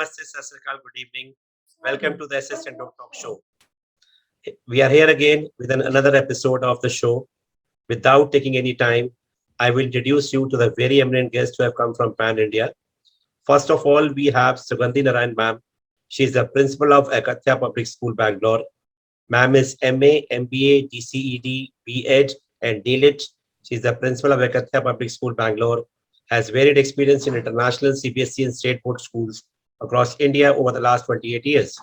Namaste, Sasrikal, good evening. Welcome to the S.S.Chandhok Talk Show. We are here again with another episode of the show. Without taking any time, I will introduce you to the very eminent guests who have come from Pan India. First of all, we have Sugandhi Narayan ma'am. She is the principal of Akatya Public School, Bangalore. Ma'am is MA, MBA, DCED, BEd, and DLIT. She is the principal of Akatya Public School, Bangalore. Has varied experience in international CBSE and state board schools across India over the last 28 years.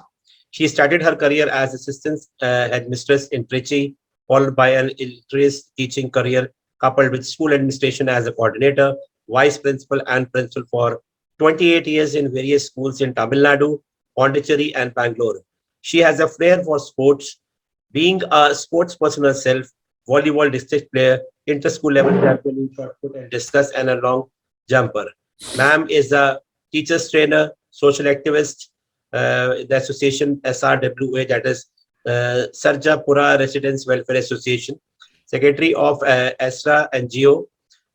She started her career as assistant headmistress in Trichy, followed by an illustrious teaching career coupled with school administration as a coordinator, vice principal, and principal for 28 years in various schools in Tamil Nadu, Pondicherry, and Bangalore. She has a flair for sports, being a sports person herself, volleyball district player, inter-school level champion in shot put and discus, and a long jumper. Ma'am is a teacher's trainer, social activist, the association SRWA, that is Sarjapura Residents Welfare Association, secretary of ESRA NGO,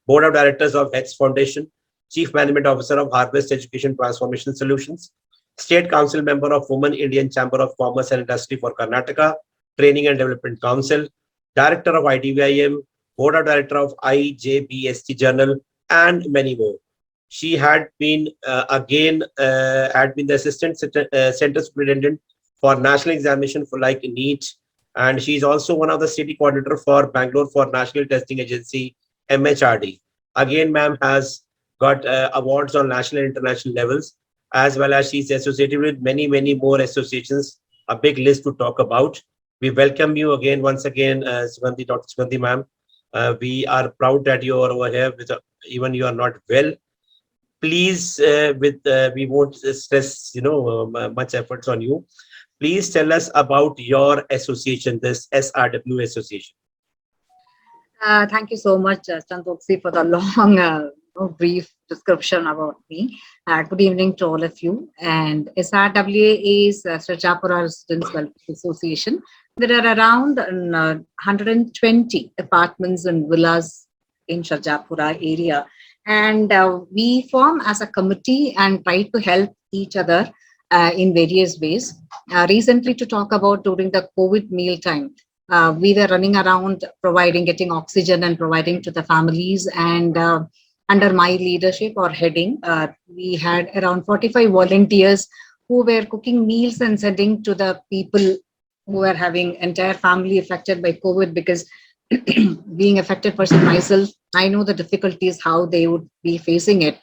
board of directors of HETS Foundation, chief management officer of Harvest Education Transformation Solutions, state council member of Women Indian Chamber of Commerce and Industry for Karnataka, Training and Development Council, director of IDVIM, board of director of IJBST Journal, and many more. She had been had been the assistant center superintendent for national examination for like NEET, and she is also one of the city coordinator for Bangalore for National Testing Agency MHRD. Again, ma'am has got awards on national and international levels, as well as she's associated with many more associations. A big list to talk about. We welcome you again, once again, Sugandhi, Dr. Sugandhi, ma'am. We are proud that you are over here with even you are not well. Please, we won't stress much efforts on you. Please tell us about your association, this SRW association. Thank you so much, Chandhok, for the long, brief description about me. Good evening to all of you. And SRWA is Sarjapura Residents Welfare Association. There are around 120 apartments and villas in Sarjapura area. And we form as a committee and try to help each other in various ways. Recently, to talk about during the COVID meal time, we were running around getting oxygen and providing to the families. And under my leadership or heading, we had around 45 volunteers who were cooking meals and sending to the people who were having entire family affected by COVID, because being affected person myself, I know the difficulties, how they would be facing it.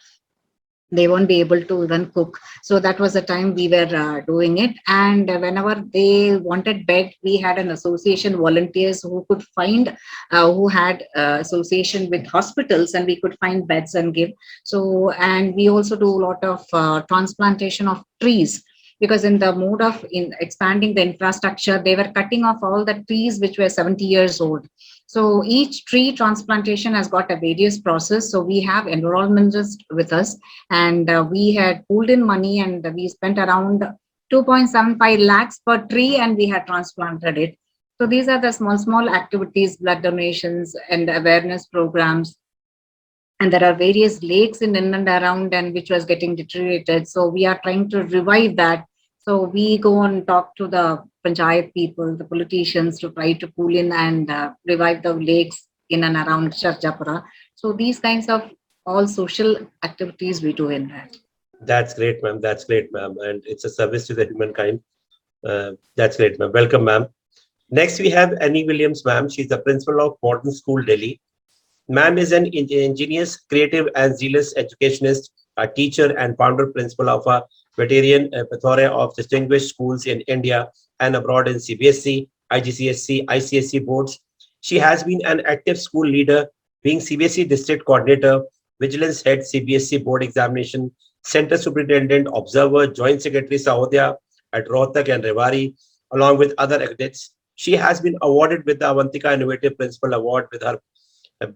They won't be able to even cook. So that was the time we were doing it. And whenever they wanted bed, we had an association volunteers who could find, who had association with hospitals, and we could find beds and give. So, and we also do a lot of transplantation of trees, because in the mode of expanding the infrastructure, they were cutting off all the trees which were 70 years old. So each tree transplantation has got a various process. So we have environmentalists with us, and we had pulled in money, and we spent around 2.75 lakhs per tree, and we had transplanted it. So these are the small activities, blood donations and awareness programs. And there are various lakes in and around, and which was getting deteriorated. So we are trying to revive that. So we go and talk to the panchayat people, the politicians, to try to pull in and revive the lakes in and around Sarjapura. So these kinds of all social activities we do in that. That's great, ma'am. That's great, ma'am. And it's a service to the humankind. That's great, ma'am. Welcome, ma'am. Next, we have Annie Williams, ma'am. She's the principal of Modern School, Delhi. Ma'am is an ingenious, creative, and zealous educationist, a teacher and founder principal of a veteran plethora of distinguished schools in India and abroad in CBSE, IGCSE, ICSE boards. She has been an active school leader, being CBSE district coordinator, vigilance head, CBSE board examination, center superintendent, observer, joint secretary Sahodya at Rohtak and Rewari, along with other academics. She has been awarded with the Avantika Innovative Principal Award with her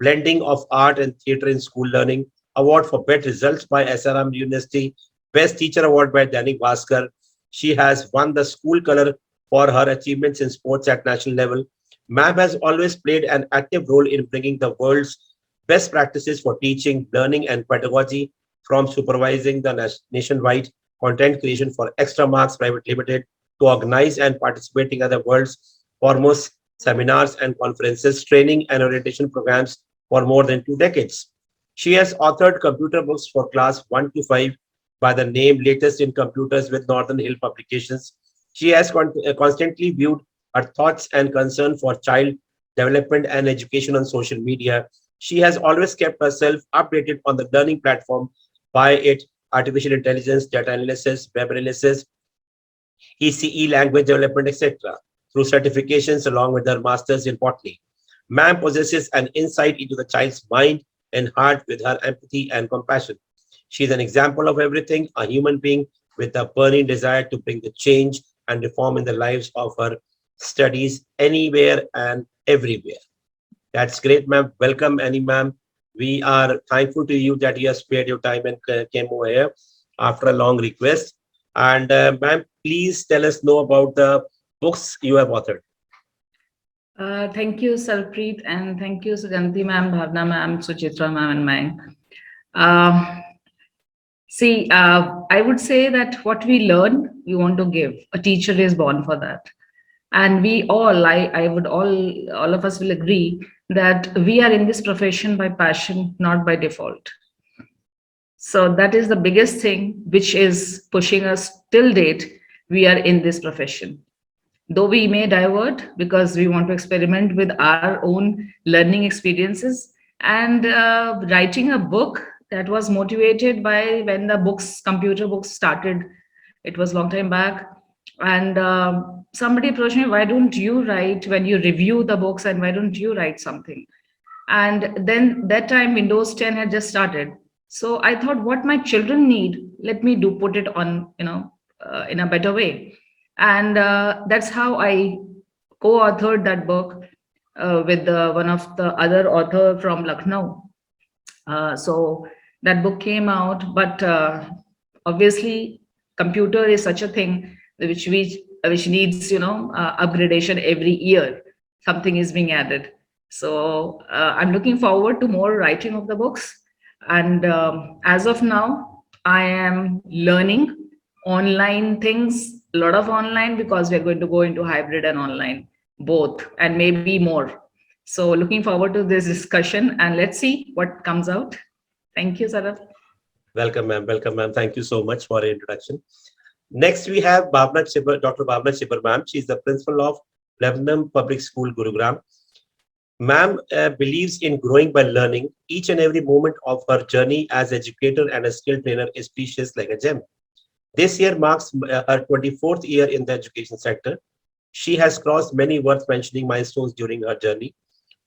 blending of art and theatre in school learning, award for best results by SRM University, best teacher award by Danik Bhaskar. She has won the school color for her achievements in sports at national level. Ma'am has always played an active role in bringing the world's best practices for teaching, learning, and pedagogy, from supervising the nationwide content creation for Extra Marks Private Limited, to organize and participating in the world's foremost seminars and conferences, training and orientation programs for more than 2 decades. She has authored computer books for class 1 to 5 by the name Latest in Computers with Northern Hill Publications. She has constantly viewed her thoughts and concern for child development and education on social media. She has always kept herself updated on the learning platform by it, artificial intelligence, data analysis, web analysis, ECE, language development, etc., through certifications along with her master's in botany. Ma'am possesses an insight into the child's mind and heart with her empathy and compassion. She is an example of everything, a human being with a burning desire to bring the change and reform in the lives of her studies anywhere and everywhere. That's great, ma'am. Welcome, Annie, ma'am. We are thankful to you that you have spared your time and came over here after a long request. And, ma'am, please tell us know about the books you have authored. Thank you, Salpreet, and thank you, Suganti ma'am, Bhavna ma'am, Suchitra ma'am, and mine. Uh, I would say that what we learn, we want to give. A teacher is born for that. And we all, I would all of us will agree that we are in this profession by passion, not by default. So that is the biggest thing which is pushing us till date. We are in this profession. Though we may divert because we want to experiment with our own learning experiences, and writing a book that was motivated by when the books, computer books started. It was a long time back. And somebody approached me, why don't you write when you review the books, and why don't you write something? And then that time Windows 10 had just started. So I thought what my children need, let me do put it on, in a better way. And that's how I co-authored that book with one of the other author from Lucknow. So that book came out, but obviously computer is such a thing which needs upgradation every year. Something is being added. So I'm looking forward to more writing of the books. And as of now, I am learning online things, a lot of online, because we're going to go into hybrid and online, both, and maybe more. So looking forward to this discussion, and let's see what comes out. Thank you, Saraf. Welcome, ma'am. Welcome, ma'am. Thank you so much for the introduction. Next, we have Dr. Bhavna Chibber, ma'am. She is the principal of Lebanon Public School, Gurugram. Ma'am believes in growing by learning. Each and every moment of her journey as educator and a skill trainer is precious like a gem. This year marks her 24th year in the education sector. She has crossed many worth mentioning milestones during her journey.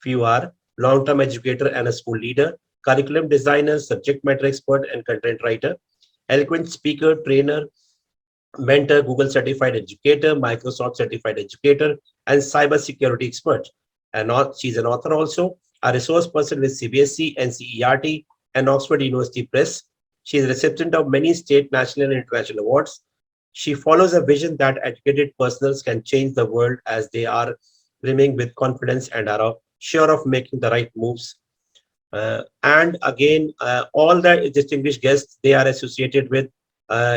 Few are long-term educator and a school leader, curriculum designer, subject matter expert and content writer, eloquent speaker, trainer, mentor, Google certified educator, Microsoft certified educator, and cyber security expert. And she's an author also, a resource person with CBSE, NCERT, and Oxford University Press. She is a recipient of many state, national, and international awards. She follows a vision that educated personals can change the world as they are brimming with confidence and are sure of making the right moves. And again, all the distinguished guests, they are associated with,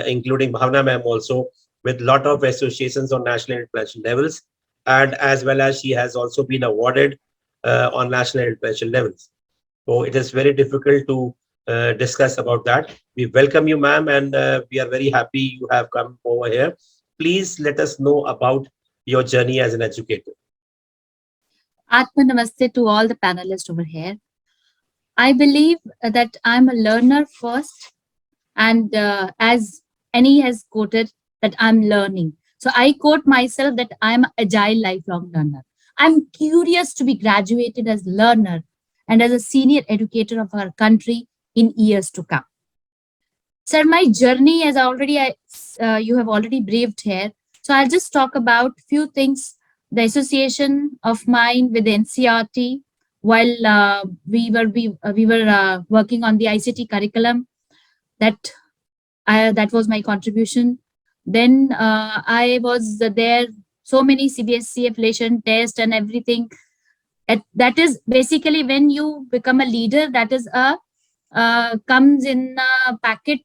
including Bhavna ma'am also, with a lot of associations on national and international levels. And as well as she has also been awarded on national and international levels. So it is very difficult to discuss about that. We welcome you, ma'am, and we are very happy you have come over here. Please let us know about your journey as an educator. Atma Namaste to all the panelists over here. I believe that I'm a learner first, and as Annie has quoted, that I'm learning. So I quote myself that I'm an agile lifelong learner. I'm curious to be graduated as learner and as a senior educator of our country in years to come. Sir, my journey as you have already briefed here. So I'll just talk about few things. The association of mine with the NCRT while we were working on the ICT curriculum. That was my contribution. Then I was there. So many CBSE affiliation tests and everything. That is basically when you become a leader. That is comes in a packet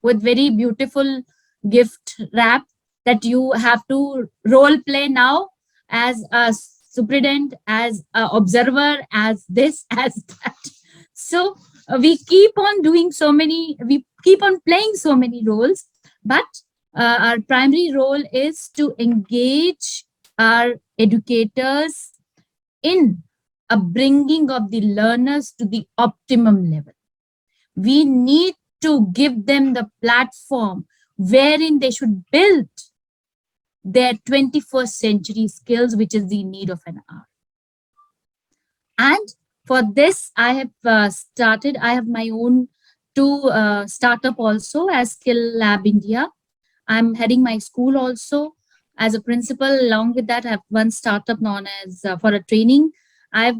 with very beautiful gift wrap that you have to role play now as a superintendent, as an observer, as this, as that. So we keep on doing so many, we keep on playing so many roles, but our primary role is to engage our educators in a bringing of the learners to the optimum level. We need to give them the platform wherein they should build their 21st century skills, which is the need of an hour. And for this, I have started, I have my own two startup also as Skill Lab India. I'm heading my school also as a principal. Along with that, I have one startup known as for a training. I've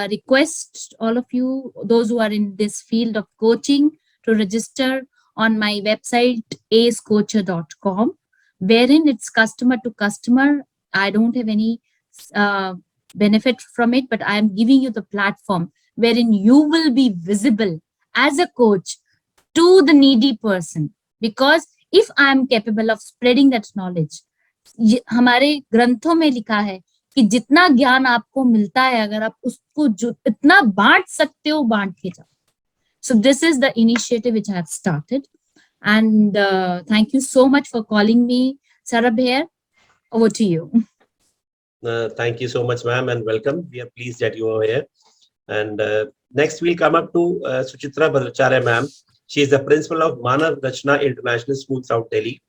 request all of you, those who are in this field of coaching, to register on my website acecoacher.com, wherein it's customer to customer. I don't have any benefit from it, but I am giving you the platform wherein you will be visible as a coach to the needy person. Because if I am capable of spreading that knowledge, हमारे ग्रंथों में लिखा है कि जितना ज्ञान आपको मिलता है, अगर आप उसको इतना बांट सकते हो, बांट के जाओ. So this is the initiative which I have started, and thank you so much for calling me, Sarab here. Over to you. Thank you so much, ma'am, and welcome. We are pleased that you are here. And next we'll come up to Suchitra Bhadracharya, ma'am. She is the principal of Manav Rachna International School, South Delhi.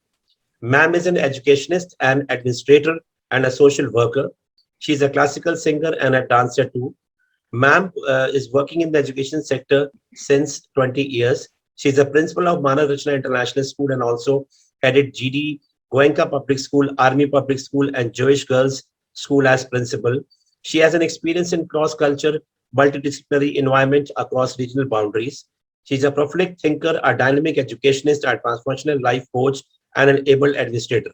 Ma'am is an educationist and administrator and a social worker. She is a classical singer and a dancer too. Ma'am is working in the education sector since 20 years. She is a principal of Manav Rachna International School and also headed GD, Goenka Public School, Army Public School, and Jewish Girls School as principal. She has an experience in cross-culture, multidisciplinary environment across regional boundaries. She's a prolific thinker, a dynamic educationist, a transformational life coach, and an able administrator.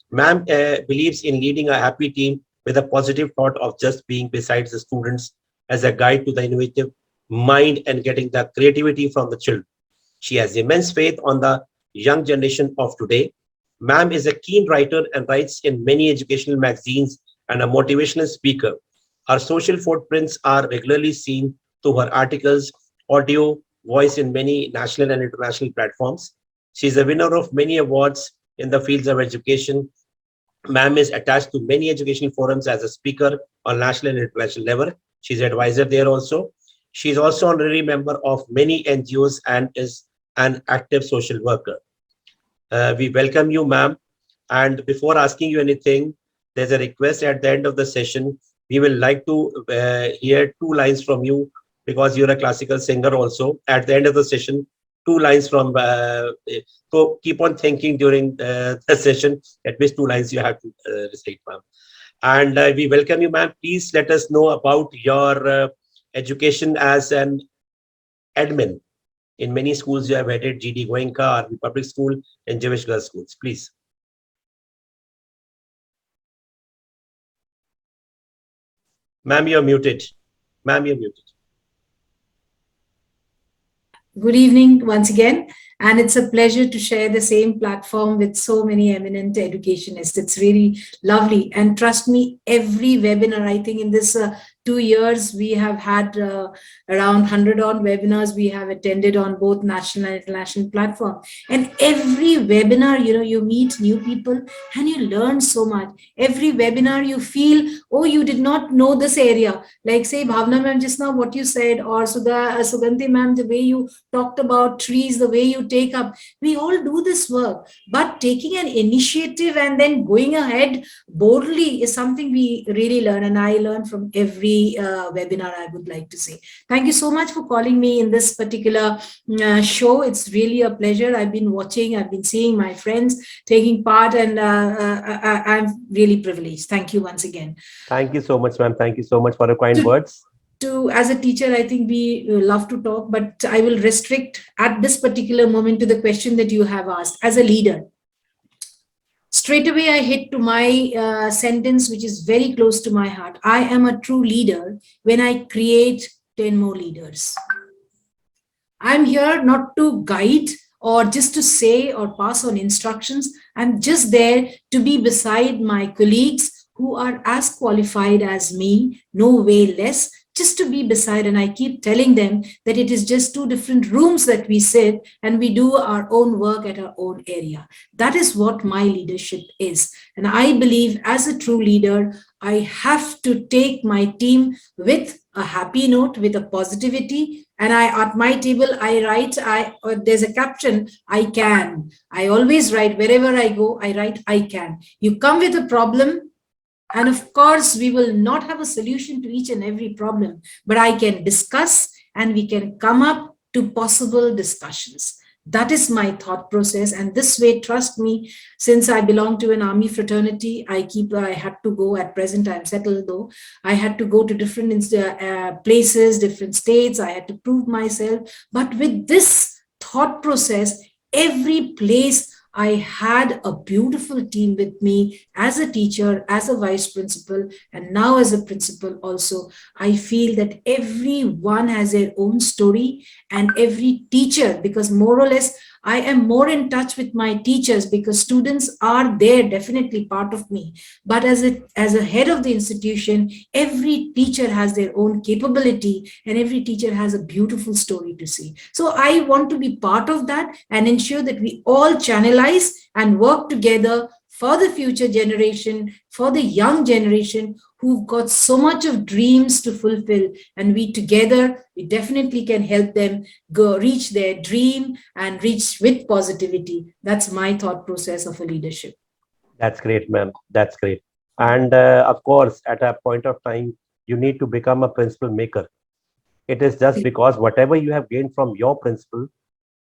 Ma'am believes in leading a happy team with a positive thought of just being beside the students as a guide to the innovative mind and getting the creativity from the children. She has immense faith on the young generation of today. Ma'am is a keen writer and writes in many educational magazines and a motivational speaker. Her social footprints are regularly seen through her articles, audio, voice in many national and international platforms. She is a winner of many awards in the fields of education. Ma'am is attached to many educational forums as a speaker on national and international level. She's an advisor there also. She is also an honorary member of many NGOs and is an active social worker. We welcome you, ma'am. And before asking you anything, there's a request at the end of the session. We will like to hear 2 lines from you because you're a classical singer also. At the end of the session, 2 lines from, so keep on thinking during the session at which 2 lines you have to recite, ma'am. And we welcome you, ma'am. Please let us know about your education as an admin. In many schools, you have headed GD Goenka, Army Public School, and Jewish Girls Schools. Please. Ma'am, you're muted. Ma'am, you're muted. Good evening once again, and it's a pleasure to share the same platform with so many eminent educationists. It's really lovely, and trust me, every webinar, I think in this 2 years, we have had around 100 odd webinars we have attended on both national and international platform. And every webinar, you meet new people and you learn so much. Every webinar you feel, oh, you did not know this area. Like say Bhavna ma'am just now, what you said, or Sugandhi ma'am, the way you talked about trees, the way you take up, we all do this work. But taking an initiative and then going ahead boldly is something we really learn. And I learn from every webinar, I would like to say. Thank you so much for calling me in this particular show. It's really a pleasure. I've been watching, I've been seeing my friends taking part, and I'm really privileged. Thank you once again. Thank you so much, ma'am. Thank you so much for the kind words. As a teacher, I think we love to talk, but I will restrict at this particular moment to the question that you have asked. As a leader, straight away I hit to my sentence, which is very close to my heart. I am a true leader when I create 10 more leaders. I'm here not to guide or just to say or pass on instructions. I'm just there to be beside my colleagues who are as qualified as me, no way less, just to be beside. And I keep telling them that it is just two different rooms that we sit and we do our own work at our own area. That is what my leadership is. And I believe as a true leader, I have to take my team with a happy note, with a positivity. And at my table, I write, there's a caption, I can. I always write, wherever I go, I write, I can. You come with a problem, and of course, we will not have a solution to each and every problem, but I can discuss and we can come up to possible discussions. That is my thought process. And this way, trust me, since I belong to an army fraternity, I had to go, at present I'm settled though, I had to go to different places, different states, I had to prove myself. But with this thought process, every place I had a beautiful team with me as a teacher, as a vice principal, and now as a principal also. I feel that everyone has their own story, and every teacher, because more or less, I am more in touch with my teachers because students are there, definitely part of me. But as a head of the institution, every teacher has their own capability and every teacher has a beautiful story to see. So I want to be part of that and ensure that we all channelize and work together for the future generation, for the young generation who've got so much of dreams to fulfill. And we together, we definitely can help them go reach their dream and reach with positivity. That's my thought process of a leadership. That's great, ma'am. That's great. And of course, at a point of time, you need to become a principal maker. It is just because whatever you have gained from your principal,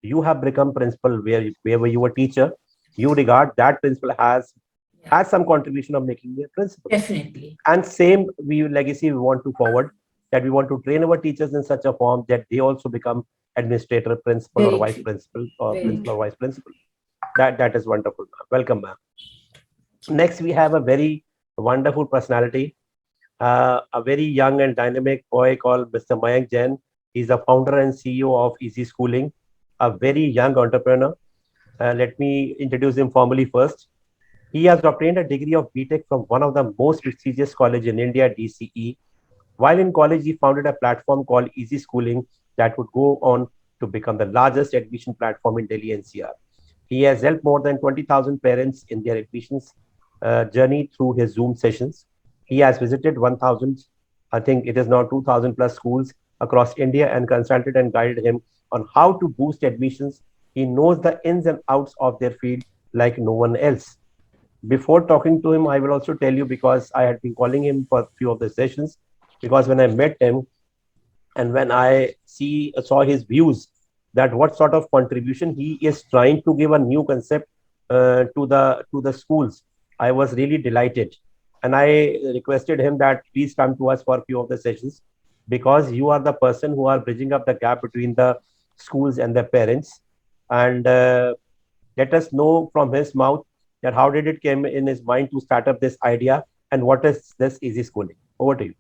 you have become principal wherever you were teacher, you regard that principal has some contribution of making you a principal. Definitely. And same legacy we want to forward, that we want to train our teachers in such a form that they also become administrator, principal, or Very vice true. principal, or Very principal or vice principal. That is wonderful. Welcome, ma'am. Next, we have a very wonderful personality, a very young and dynamic boy called Mr. Mayank Jain. He's the founder and CEO of Easy Schooling, a very young entrepreneur. Let me introduce him formally first. He has obtained a degree of BTech from one of the most prestigious colleges in India, DCE. While in college, he founded a platform called Easy Schooling that would go on to become the largest admission platform in Delhi NCR. He has helped more than 20,000 parents in their admissions journey through his Zoom sessions. He has visited 1,000, I think it is now 2,000 plus schools across India and consulted and guided him on how to boost admissions. He knows the ins and outs of their field like no one else. Before talking to him, I will also tell you, because I had been calling him for a few of the sessions, because when I met him and when I saw his views, that what sort of contribution he is trying to give a new concept to the schools, I was really delighted. And I requested him that please come to us for a few of the sessions, because you are the person who are bridging up the gap between the schools and their parents. And let us know from his mouth that how did it came in his mind to start up this idea, and what is this Easy Schooling. Over to you.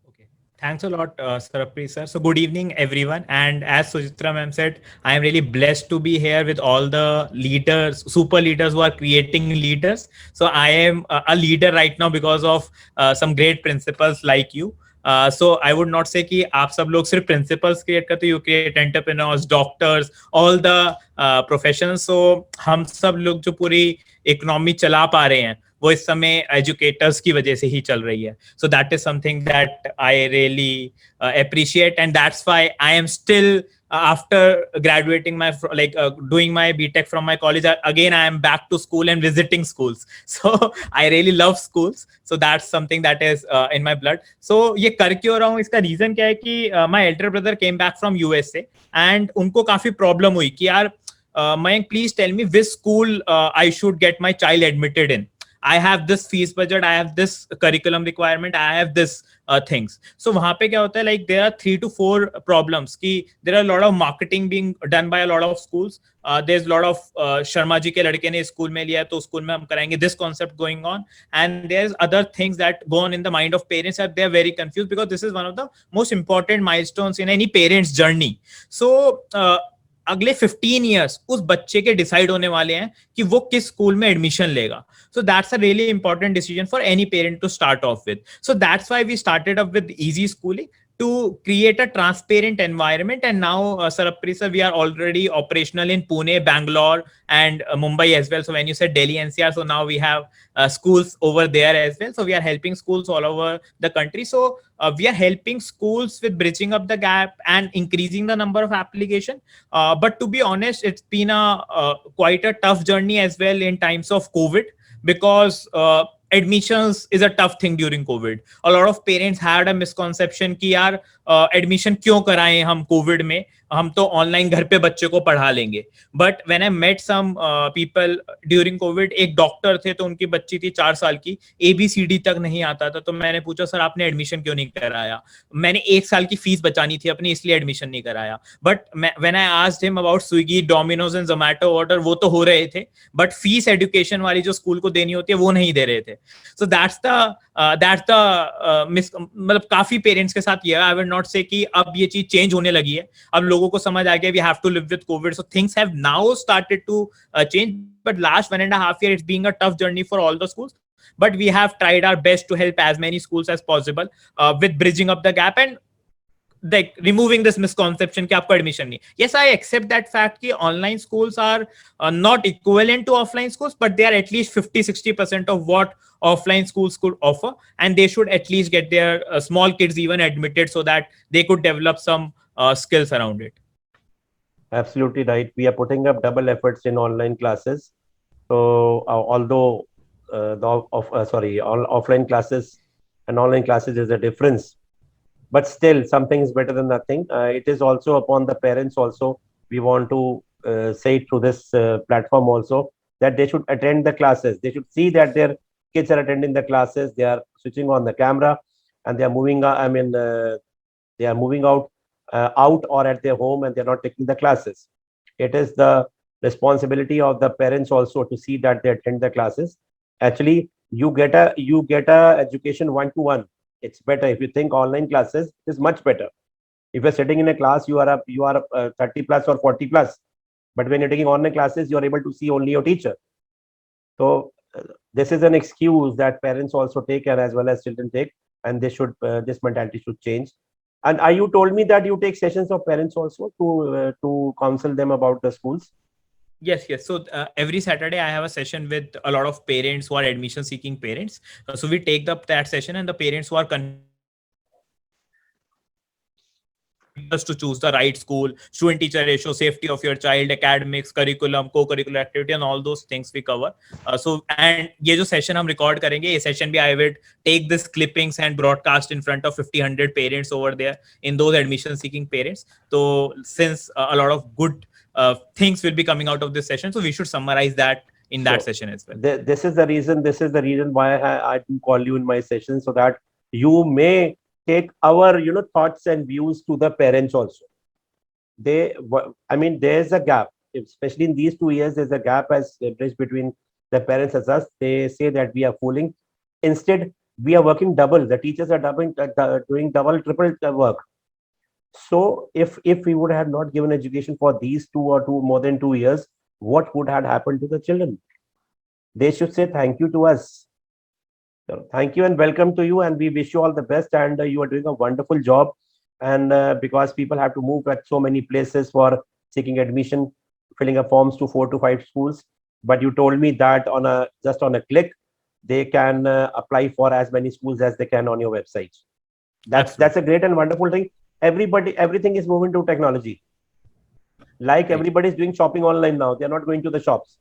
Okay. Thanks a lot, Sarapri sir. So good evening, everyone. And as Sujitra ma'am said, I am really blessed to be here with all the leaders, super leaders who are creating leaders. So I am a leader right now because of some great principles like you. So I would not say कि आप सब लोग सिर्फ principles create करते, you create entrepreneurs, doctors, all the professions. So हम सब लोग जो पूरी economy चला पा रहे हैं, वो इस समय एजुकेटर्स की वजह से ही चल रही है. So that is something that I really appreciate, and that's why I am still after graduating my doing my BTech from my college, again I am back to school and visiting schools. So I really love schools, so that's something that is in my blood. So ये कर क्यों रहा हूँ, इसका reason क्या है कि my elder brother came back from USA and उनको काफी प्रॉब्लम हुई कि यार Mayank, please tell me which school I should get my child admitted in. I have this fees budget, I have this curriculum requirement, I have this things. So वहां पे क्या होता है, like there are 3 to 4 problems कि there are a lot of marketing being done by a lot of schools. There's a lot of Sharma ji के लड़के ने school में लिया है तो स्कूल में हम कराएंगे, this concept going on, and there's other things that go on in the mind of parents that they're very confused, because this is one of the most important milestones in any parent's journey. So अगले 15 years उस बच्चे के decide होने वाले हैं कि वो किस स्कूल में एडमिशन लेगा. So that's a really important decision for any parent to start off with. So that's why we started up with easy schooling to create a transparent environment. And now, Sarapri sir, we are already operational in Pune, Bangalore, and Mumbai as well. So when you said Delhi NCR, so now we have schools over there as well. So we are helping schools all over the country. So we are helping schools with bridging up the gap and increasing the number of application. But to be honest, it's been a quite a tough journey as well in times of COVID, because admissions is a tough thing during COVID. A lot of parents had a misconception कि यार admission क्यों कराएं हम COVID में, हम तो online घर पे बच्चे को पढ़ा लेंगे. But when I met some people during COVID, एक डॉक्टर थे तो उनकी बच्ची थी 4 साल की, ABCD तक नहीं आता था, तो मैंने पूछा सर आपने एडमिशन क्यों नहीं कराया. मैंने 1 साल की फीस बचानी थी अपनी, इसलिए एडमिशन नहीं कराया. But when I asked him about Swiggy, Domino's and Zomato order, वो तो हो रहे थे, बट फीस एजुकेशन वाली जो स्कूल को देनी होती है वो नहीं दे रहे थे. So that's the मतलब काफी पेरेंट्स के साथ ये, आई विल नॉट से कि अब ये चीज चेंज होने लगी है, अब लोगों को समझ आ गया we have to live with Covid, so things have now started to change. But last 1.5 years it's being a tough journey for all the schools, but we have tried our best to help as many schools as possible with bridging up the gap and like removing this misconception कि आपको admission नहीं. Yes, I accept that fact कि online schools are not equivalent to offline schools, but they are at least 50-60% of what offline schools could offer, and they should at least get their small kids even admitted so that they could develop some skills around it. Absolutely right. We are putting up double efforts in online classes. So although offline classes and online classes is a difference, but still something is better than nothing. It is also upon the parents also. We want to say through this platform also that they should attend the classes. They should see that their kids are attending the classes. They are switching on the camera and they are moving. They are moving out or at their home, and they are not taking the classes. It is the responsibility of the parents also to see that they attend the classes. Actually, you get a education 1-to-1. It's better. If you think online classes, is much better. If you're sitting in a class, you are 30 plus or 40 plus. But when you're taking online classes, you're able to see only your teacher. So this is an excuse that parents also take, and as well as children take, and they should this mentality should change. And you told me that you take sessions of parents also to counsel them about the schools. Yes. So every Saturday I have a session with a lot of parents who are admission seeking parents. So we take that session, and the parents who are us to choose the right school, student teacher ratio, safety of your child, academics, curriculum, co-curricular activity, and all those things we cover. So and ये जो session हम record करेंगे, ये session भी I will take this clippings and broadcast in front of 50-100 parents over there in those admission seeking parents. So since a lot of good things will be coming out of this session, so we should summarize that in that session as well. This is the reason why I do call you in my session, so that you may take our thoughts and views to the parents also. There's a gap, especially in these 2 years. There's a gap as bridge between the parents as us. They say that we are fooling. Instead, we are working double. The teachers are doing double, triple work. So if we would have not given education for these more than 2 years, what would have happened to the children? They should say thank you to us. So thank you and welcome to you, and we wish you all the best. And you are doing a wonderful job. And because people have to move at so many places for seeking admission, filling up forms to 4 to 5 schools, but you told me that just on a click, they can apply for as many schools as they can on your website. That's a great and wonderful thing. Everything is moving to technology. Like everybody is doing shopping online now. They're not going to the shops.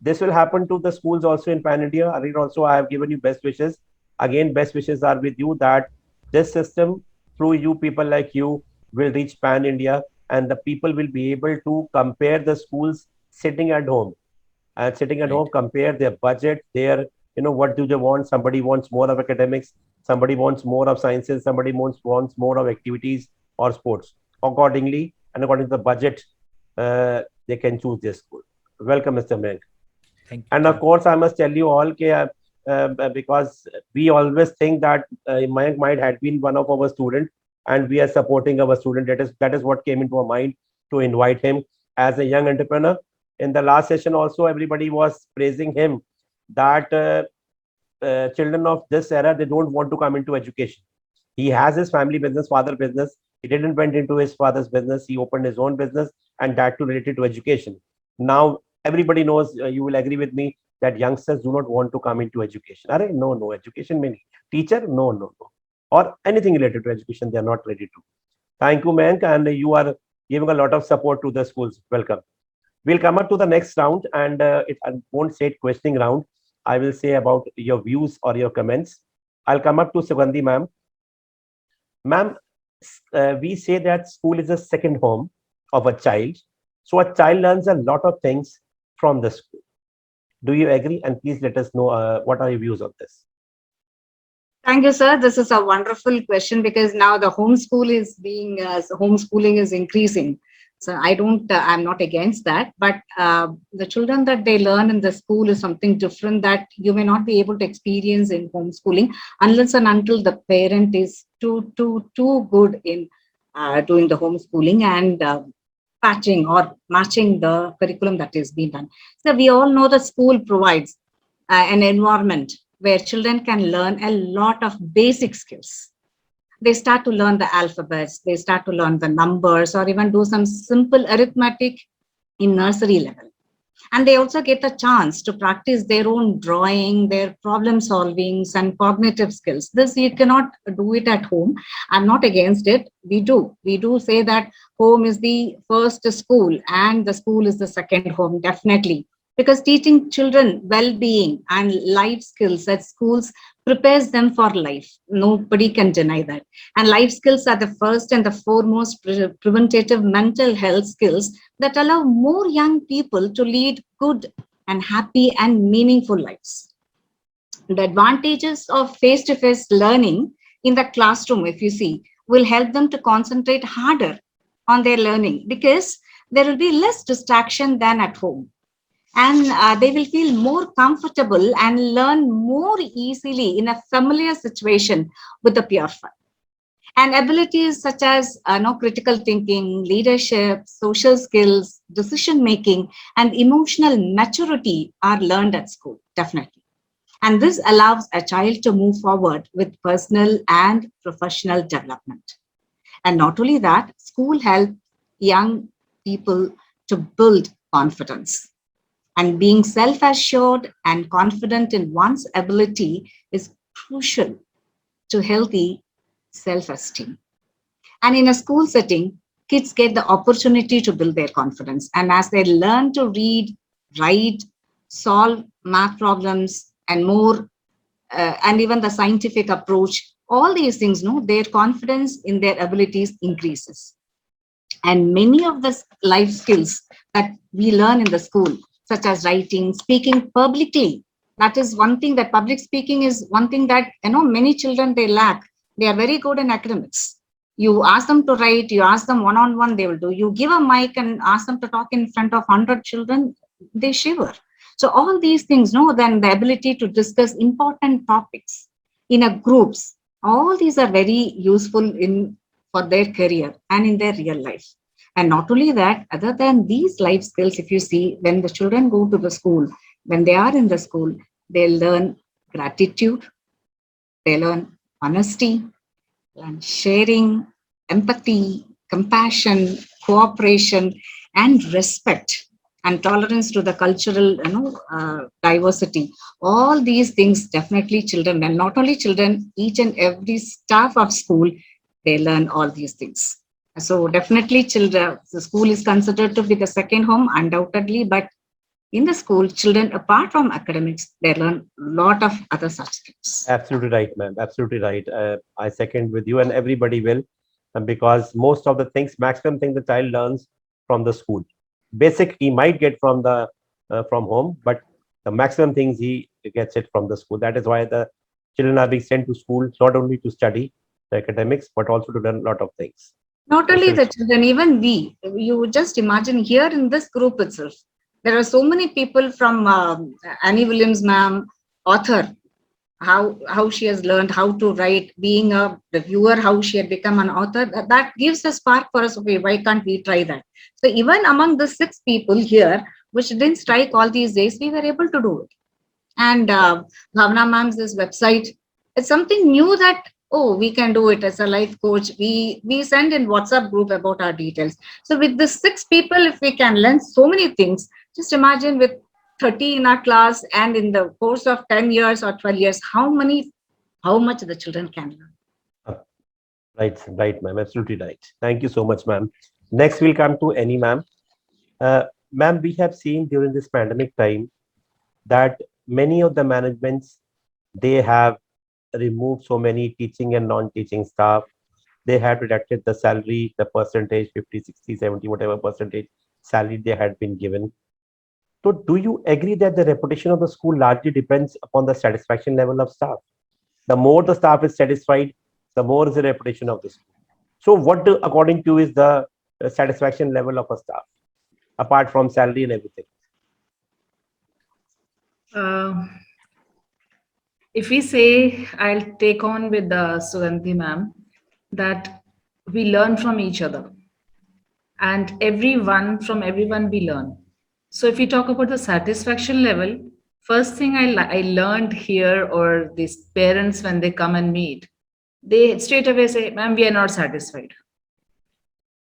This will happen to the schools also in Pan India. Also, I have given you best wishes. Again, best wishes are with you that this system, through you, people like you, will reach Pan India, and the people will be able to compare the schools sitting at home. And sitting at home, compare their budget, what do they want? Somebody wants more of academics, somebody wants more of sciences, somebody wants more of activities or sports. Accordingly, and according to the budget, they can choose their school. Welcome, Mr. Meg. Thank you. And of course, I must tell you all, because we always think that Mayank might have been one of our students, and we are supporting our student. That is what came into our mind to invite him. as a young entrepreneur. In the last session also, everybody was praising him that children of this era, they don't want to come into education. He has his family business, father business. He didn't went into his father's business. He opened his own business, and that too related to education. Now everybody knows, you will agree with me, that youngsters do not want to come into education. Are no, no, education means teacher, no, no, no, or anything related to education, they are not ready to. Thank you, Mank, and you are giving a lot of support to the schools. Welcome. We'll come up to the next round, and I won't say it questioning round. I will say about your views or your comments. I'll come up to Sugandhi, ma'am. Ma'am, we say that school is a second home of a child. So a child learns a lot of things from the school. Do you agree? And please let us know what are your views on this. Thank you, sir. This is a wonderful question because now the homeschooling is increasing. So I'm not against that, but the children that they learn in the school is something different that you may not be able to experience in homeschooling unless and until the parent is too good in doing the homeschooling and patching or matching the curriculum that is being done. So we all know the school provides an environment where children can learn a lot of basic skills. They start to learn the alphabets, they start to learn the numbers, or even do some simple arithmetic in nursery level. And they also get a chance to practice their own drawing, their problem solvings and cognitive skills. This you cannot do it at home. I'm not against it. We do say that home is the first school and the school is the second home, definitely. Because teaching children well-being and life skills at schools prepares them for life. Nobody can deny that. And life skills are the first and the foremost preventative mental health skills that allow more young people to lead good and happy and meaningful lives. The advantages of face-to-face learning in the classroom, if you see, will help them to concentrate harder on their learning because there will be less distraction than at home. And they will feel more comfortable and learn more easily in a familiar situation with the pure fun. And abilities such as critical thinking, leadership, social skills, decision making, and emotional maturity are learned at school, definitely. And this allows a child to move forward with personal and professional development. And not only that, school helps young people to build confidence. And being self-assured and confident in one's ability is crucial to healthy self-esteem. And in a school setting, kids get the opportunity to build their confidence. And as they learn to read, write, solve math problems, and more, and even the scientific approach, all these things, their confidence in their abilities increases. And many of the life skills that we learn in the school, such as writing, speaking publicly. That is one thing that public speaking is one thing that, many children, they lack. They are very good in academics. You ask them to write, you ask them one-on-one, they will do. You give a mic and ask them to talk in front of 100 children, they shiver. So all these things, then the ability to discuss important topics in a groups, all these are very useful for their career and in their real life. And not only that, other than these life skills, if you see, when the children go to the school, when they are in the school, they learn gratitude, they learn honesty, learn sharing, empathy, compassion, cooperation, and respect, and tolerance to the cultural, diversity. All these things definitely children, and not only children, each and every staff of school, they learn all these things. So definitely children, the school is considered to be the second home, undoubtedly, but in the school, children, apart from academics, they learn a lot of other such things. Absolutely right, ma'am. Absolutely right. I second with you, and everybody will, because most of the things, maximum thing the child learns from the school. Basic he might get from from home, but the maximum things he gets it from the school. That is why the children are being sent to school not only to study the academics, but also to learn a lot of things. Not only the children, even we. You just imagine here in this group itself, there are so many people from Annie Williams, ma'am, author, how she has learned how to write, being a reviewer, how she had become an author. That gives a spark for us. Okay, why can't we try that? So even among the 6 people here, which didn't strike all these days, we were able to do it. And Bhavna ma'am's this website, it's something new that, oh, we can do it as a life coach. We send in WhatsApp group about our details. So with the 6 people, if we can learn so many things, just imagine with 30 in our class, and in the course of 10 years or 12 years, how much the children can learn. Uh, right, ma'am. Absolutely right. Thank you so much, ma'am. Next, we'll come to Annie, ma'am. Ma'am, we have seen during this pandemic time that many of the managements, they have removed so many teaching and non-teaching staff. They have reduced the salary, the percentage, 50, 60, 70, whatever percentage salary they had been given. So do you agree that the reputation of the school largely depends upon the satisfaction level of staff? The more the staff is satisfied, the more is the reputation of the school. So what, according to you, is the satisfaction level of a staff, apart from salary and everything? Uh, if we say, I'll take on with the Sugandhi ma'am, that we learn from each other, and from everyone we learn. So if we talk about the satisfaction level, first thing I learned here, or these parents, when they come and meet, they straight away say, ma'am, we are not satisfied.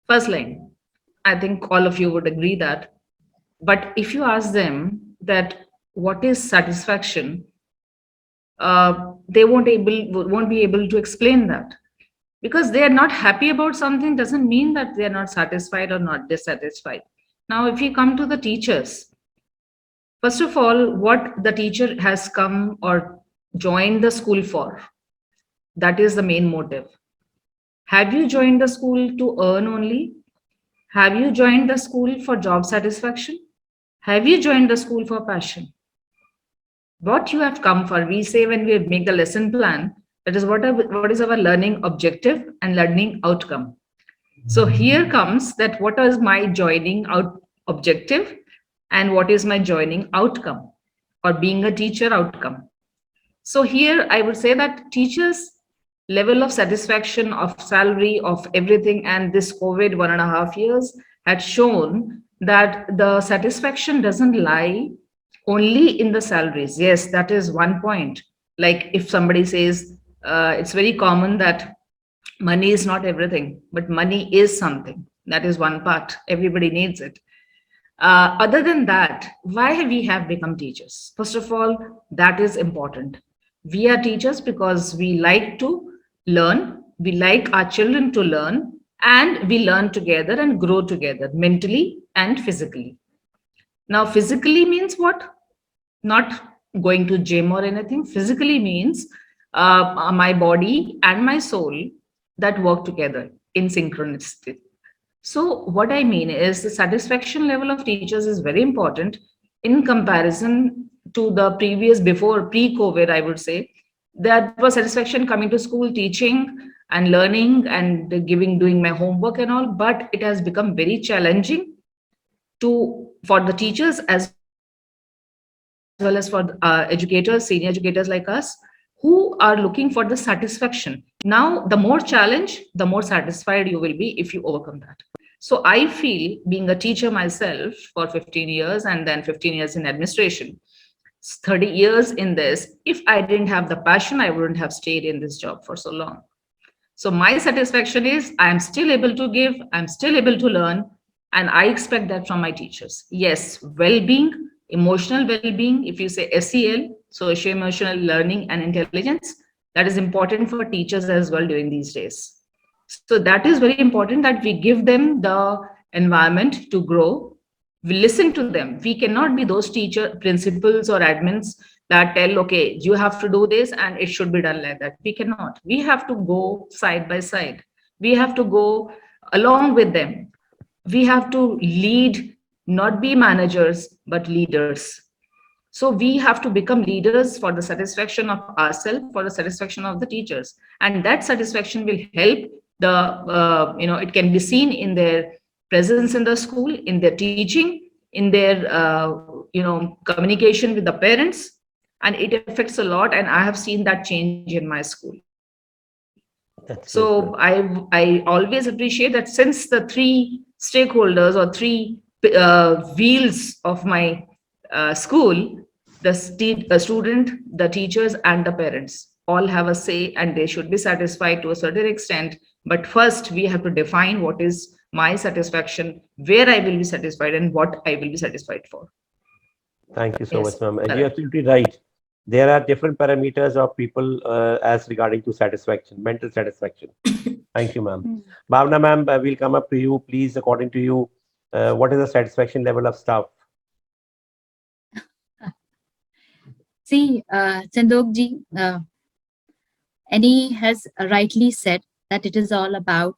First line. I think all of you would agree that. But if you ask them that what is satisfaction, they won't be able to explain that, because they are not happy about something doesn't mean that they are not satisfied or not dissatisfied. Now, if you come to the teachers, first of all, what the teacher has come or joined the school for, that is the main motive. Have you joined the school to earn only? Have you joined the school for job satisfaction? Have you joined the school for passion? What you have come for, we say when we make the lesson plan, that is what is our learning objective and learning outcome. So here comes that what is my joining out objective and what is my joining outcome, or being a teacher outcome. So here I would say that teachers level of satisfaction, of salary, of everything, and this COVID 1.5 years had shown that the satisfaction doesn't lie only in the salaries. Yes, that is one point. Like if somebody says, it's very common that money is not everything, but money is something. That is one part. Everybody needs it. Other than that, why we have become teachers? First of all, that is important. We are teachers because we like to learn, we like our children to learn, and we learn together and grow together mentally and physically. Now, physically means what? Not going to gym or anything. Physically means my body and my soul that work together in synchronicity. So what I mean is the satisfaction level of teachers is very important in comparison to the previous, before pre-COVID, I would say. That was satisfaction coming to school, teaching and learning and doing my homework and all, but it has become very challenging for the teachers as well as for educators, senior educators like us, who are looking for the satisfaction. Now, the more challenge, the more satisfied you will be if you overcome that. So I feel, being a teacher myself for 15 years and then 15 years in administration, 30 years in this, if I didn't have the passion, I wouldn't have stayed in this job for so long. So my satisfaction is I'm still able to give, I'm still able to learn, and I expect that from my teachers. Yes, well-being, emotional well-being, if you say SEL, socio-emotional learning and intelligence, that is important for teachers as well during these days. So that is very important, that we give them the environment to grow. We listen to them. We cannot be those teacher, principals or admins that tell, okay, you have to do this and it should be done like that. We cannot. We have to go side by side. We have to go along with them. We have to lead, not be managers, but leaders. So we have to become leaders for the satisfaction of ourselves, for the satisfaction of the teachers. And that satisfaction will help it can be seen in their presence in the school, in their teaching, in their, communication with the parents, and it affects a lot. And I have seen that change in my school. That's great, So ma'am. I always appreciate that, since the three stakeholders or three wheels of my school, the student, the teachers, and the parents all have a say, and they should be satisfied to a certain extent. But first, we have to define what is my satisfaction, where I will be satisfied, and what I will be satisfied for. Thank you so much, Yes, ma'am. And you're correct. absolutely right. There are different parameters of people as regarding to satisfaction, mental satisfaction. Thank you, ma'am. Hmm. Bhavna, ma'am, we'll come up to you. Please, according to you, what is the satisfaction level of staff? See, Chandok ji, Annie has rightly said that it is all about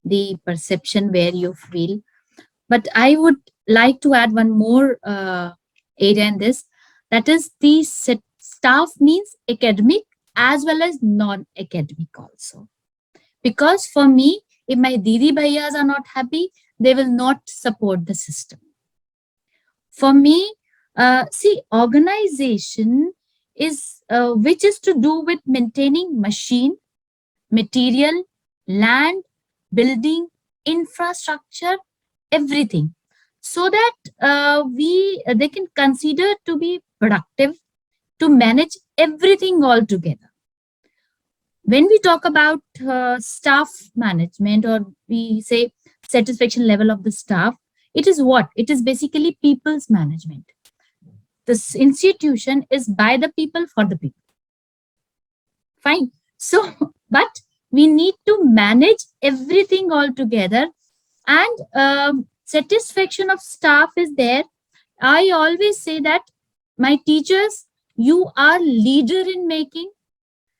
the perception where you feel. But I would like to add one more area in this. That is, the staff means academic as well as non-academic also. Because for me, if my Didi Bhaiyas are not happy, they will not support the system. For me, see, organization is which is to do with maintaining machine, material, land, building, infrastructure, everything, so that they can consider to be productive, to manage everything all together. When we talk about staff management, or we say satisfaction level of the staff, it is what? It is basically people's management. This institution is by the people for the people. Fine. So, but we need to manage everything all together, and satisfaction of staff is there. I always say that, my teachers, you are leader in making,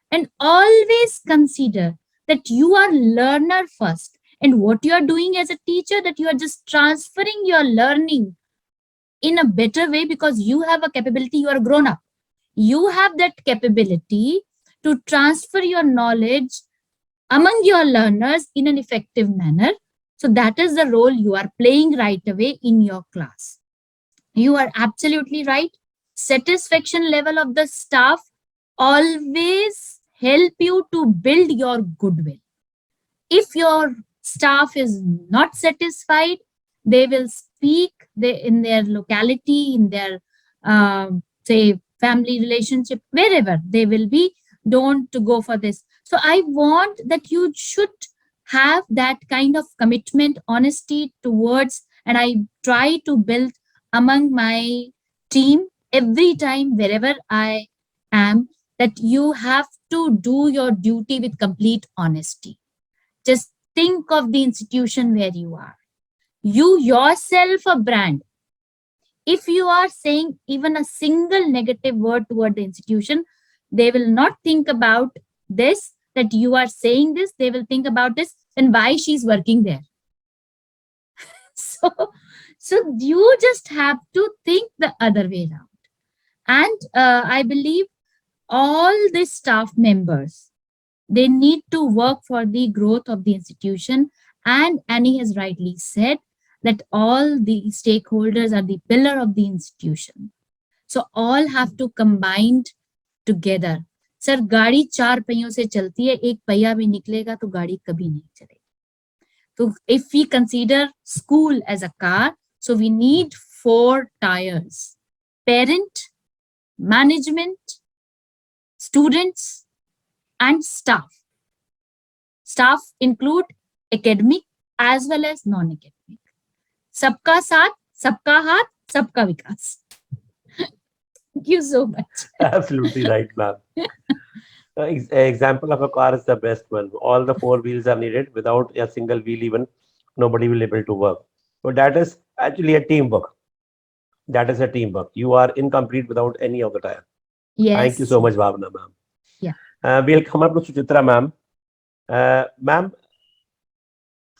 and always consider that you are learner first, and what you are doing as a teacher, that you are just transferring your learning in a better way, because you have a capability, you are grown up, you have that capability to transfer your knowledge among your learners in an effective manner. So that is the role you are playing right away in your class. You are absolutely right. Satisfaction level of the staff always help you to build your goodwill. If your staff is not satisfied, they will speak in their locality, in their say family relationship, wherever they will be, don't go for this. So I want that you should have that kind of commitment, honesty towards, and I try to build among my team every time wherever I am, that you have to do your duty with complete honesty. Just think of the institution where you are. You yourself a brand. If you are saying even a single negative word toward the institution, they will not think about this, that you are saying this. They will think about this, and why she's working there. So, so you just have to think the other way around. And I believe all the staff members, they need to work for the growth of the institution. And Annie has rightly said that all the stakeholders are the pillar of the institution. So all have to combine together. Sir गाड़ी चार पहियों से चलती है, एक पहिया भी निकलेगा तो गाड़ी कभी नहीं चलेगी. So if we consider school as a car, so we need 4 tires: parent, management, students, and staff. Staff include academic as well as non-academic. Sabka saath, sabka haath, sabka vikas. Thank you so much. Absolutely right, ma'am. Example of a car is the best one. All the 4 wheels are needed. Without a single wheel, even nobody will be able to work. So that is actually a teamwork. That is a teamwork. You are incomplete without any of the tire. Yes. Thank you so much, Bhavna, ma'am. Yeah. We'll come up to Suchitra, ma'am. Ma'am,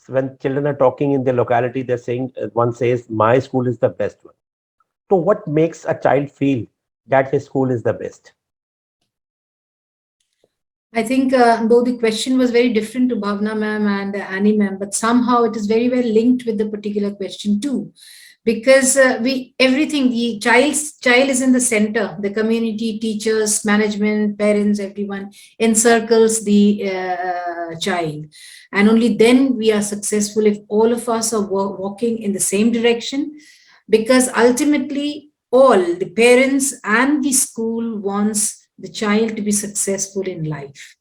when children are talking in their locality, they're saying, one says, my school is the best one. So what makes a child feel that his school is the best? I think though the question was very different to Bhavna ma'am and Annie ma'am, but somehow it is very well linked with the particular question too. because we everything, the child is in the center. The community, teachers, management, parents, everyone encircles the child, and only then we are successful if all of us are walking in the same direction, because ultimately all the parents and the school wants the child to be successful in life.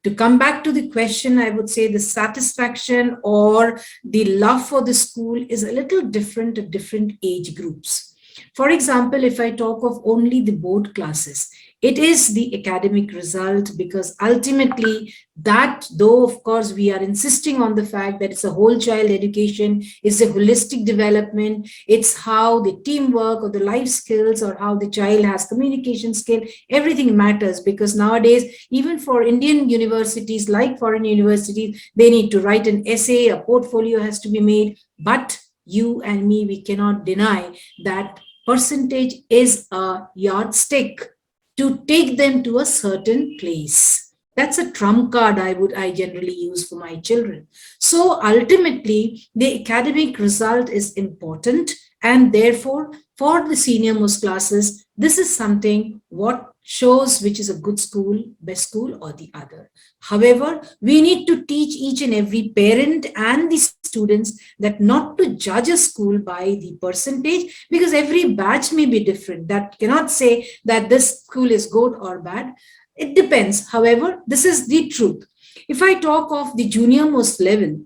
To come back to the question, I would say the satisfaction or the love for the school is a little different at different age groups. For example, if I talk of only the board classes, it is the academic result, because ultimately that, though of course we are insisting on the fact that it's a whole child education, it's a holistic development, it's how the teamwork or the life skills or how the child has communication skill, everything matters, because nowadays even for Indian universities like foreign universities, they need to write an essay, a portfolio has to be made. But you and me, we cannot deny that percentage is a yardstick to take them to a certain place. That's a trump card I generally use for my children. So ultimately, the academic result is important, and therefore, for the senior most classes, this is something what shows which is a good school, best school, or the other. However, we need to teach each and every parent and the students that not to judge a school by the percentage, because every batch may be different. That cannot say that this school is good or bad. It depends. However, this is the truth. If I talk of the junior most level,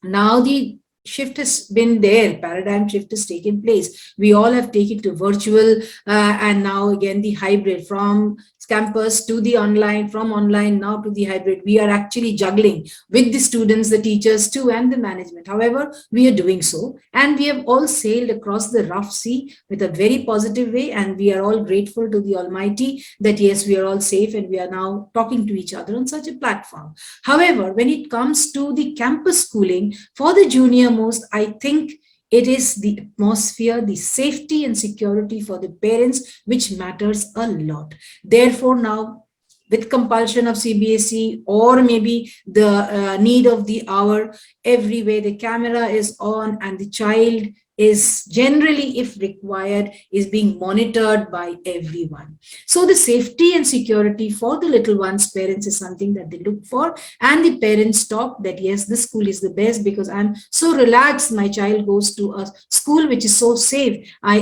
now the shift has been there, paradigm shift has taken place. We all have taken to virtual, and now again the hybrid, from campus to the online, from online now to the hybrid. We are actually juggling with the students, the teachers too, and the management. However, we are doing so, and we have all sailed across the rough sea with a very positive way, and we are all grateful to the Almighty that yes, we are all safe and we are now talking to each other on such a platform. However, when it comes to the campus schooling for the junior most, I think it is the atmosphere, the safety and security for the parents, which matters a lot. Therefore, now with compulsion of CBSE or maybe the need of the hour, everywhere the camera is on and the child is generally, if required, is being monitored by everyone. So the safety and security for the little ones' parents is something that they look for, and the parents talk that yes, this school is the best because I'm so relaxed. My child goes to a school which is so safe. I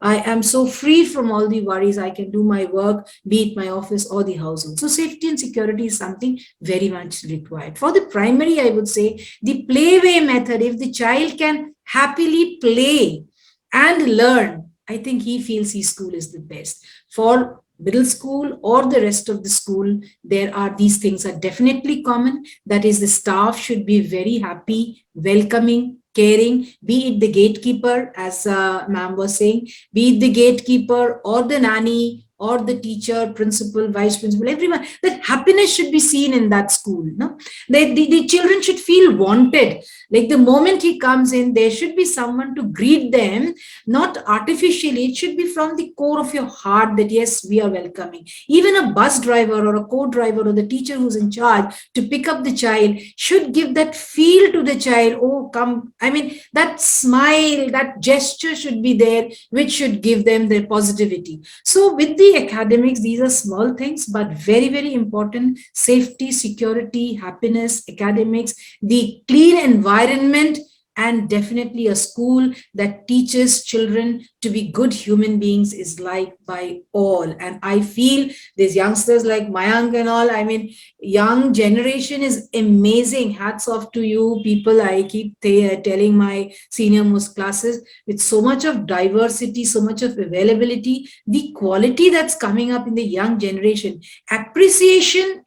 am so free from all the worries. I can do my work, be it my office or the household. So safety and security is something very much required. For the primary, I would say the playway method, if the child can happily play and learn, I think he feels his school is the best. For middle school or the rest of the school, there are these things are definitely common. That is, the staff should be very happy, welcoming, caring, be it the gatekeeper, as ma'am was saying, be it the gatekeeper or the nanny or the teacher, principal, vice principal, everyone, that happiness should be seen in that school. No? The children should feel wanted. Like the moment he comes in, there should be someone to greet them, not artificially. It should be from the core of your heart that yes, we are welcoming. Even a bus driver or a co-driver or the teacher who's in charge to pick up the child should give that feel to the child. Oh, come. I mean, that smile, that gesture should be there, which should give them their positivity. So with the academics, these are small things, but very, very important. Safety, security, happiness, academics, the clean environment, and definitely a school that teaches children to be good human beings is liked by all. And I feel these youngsters like Mayank and all, I mean, young generation is amazing. Hats off to you people. I keep telling my senior most classes, with so much of diversity, so much of availability, the quality that's coming up in the young generation, appreciation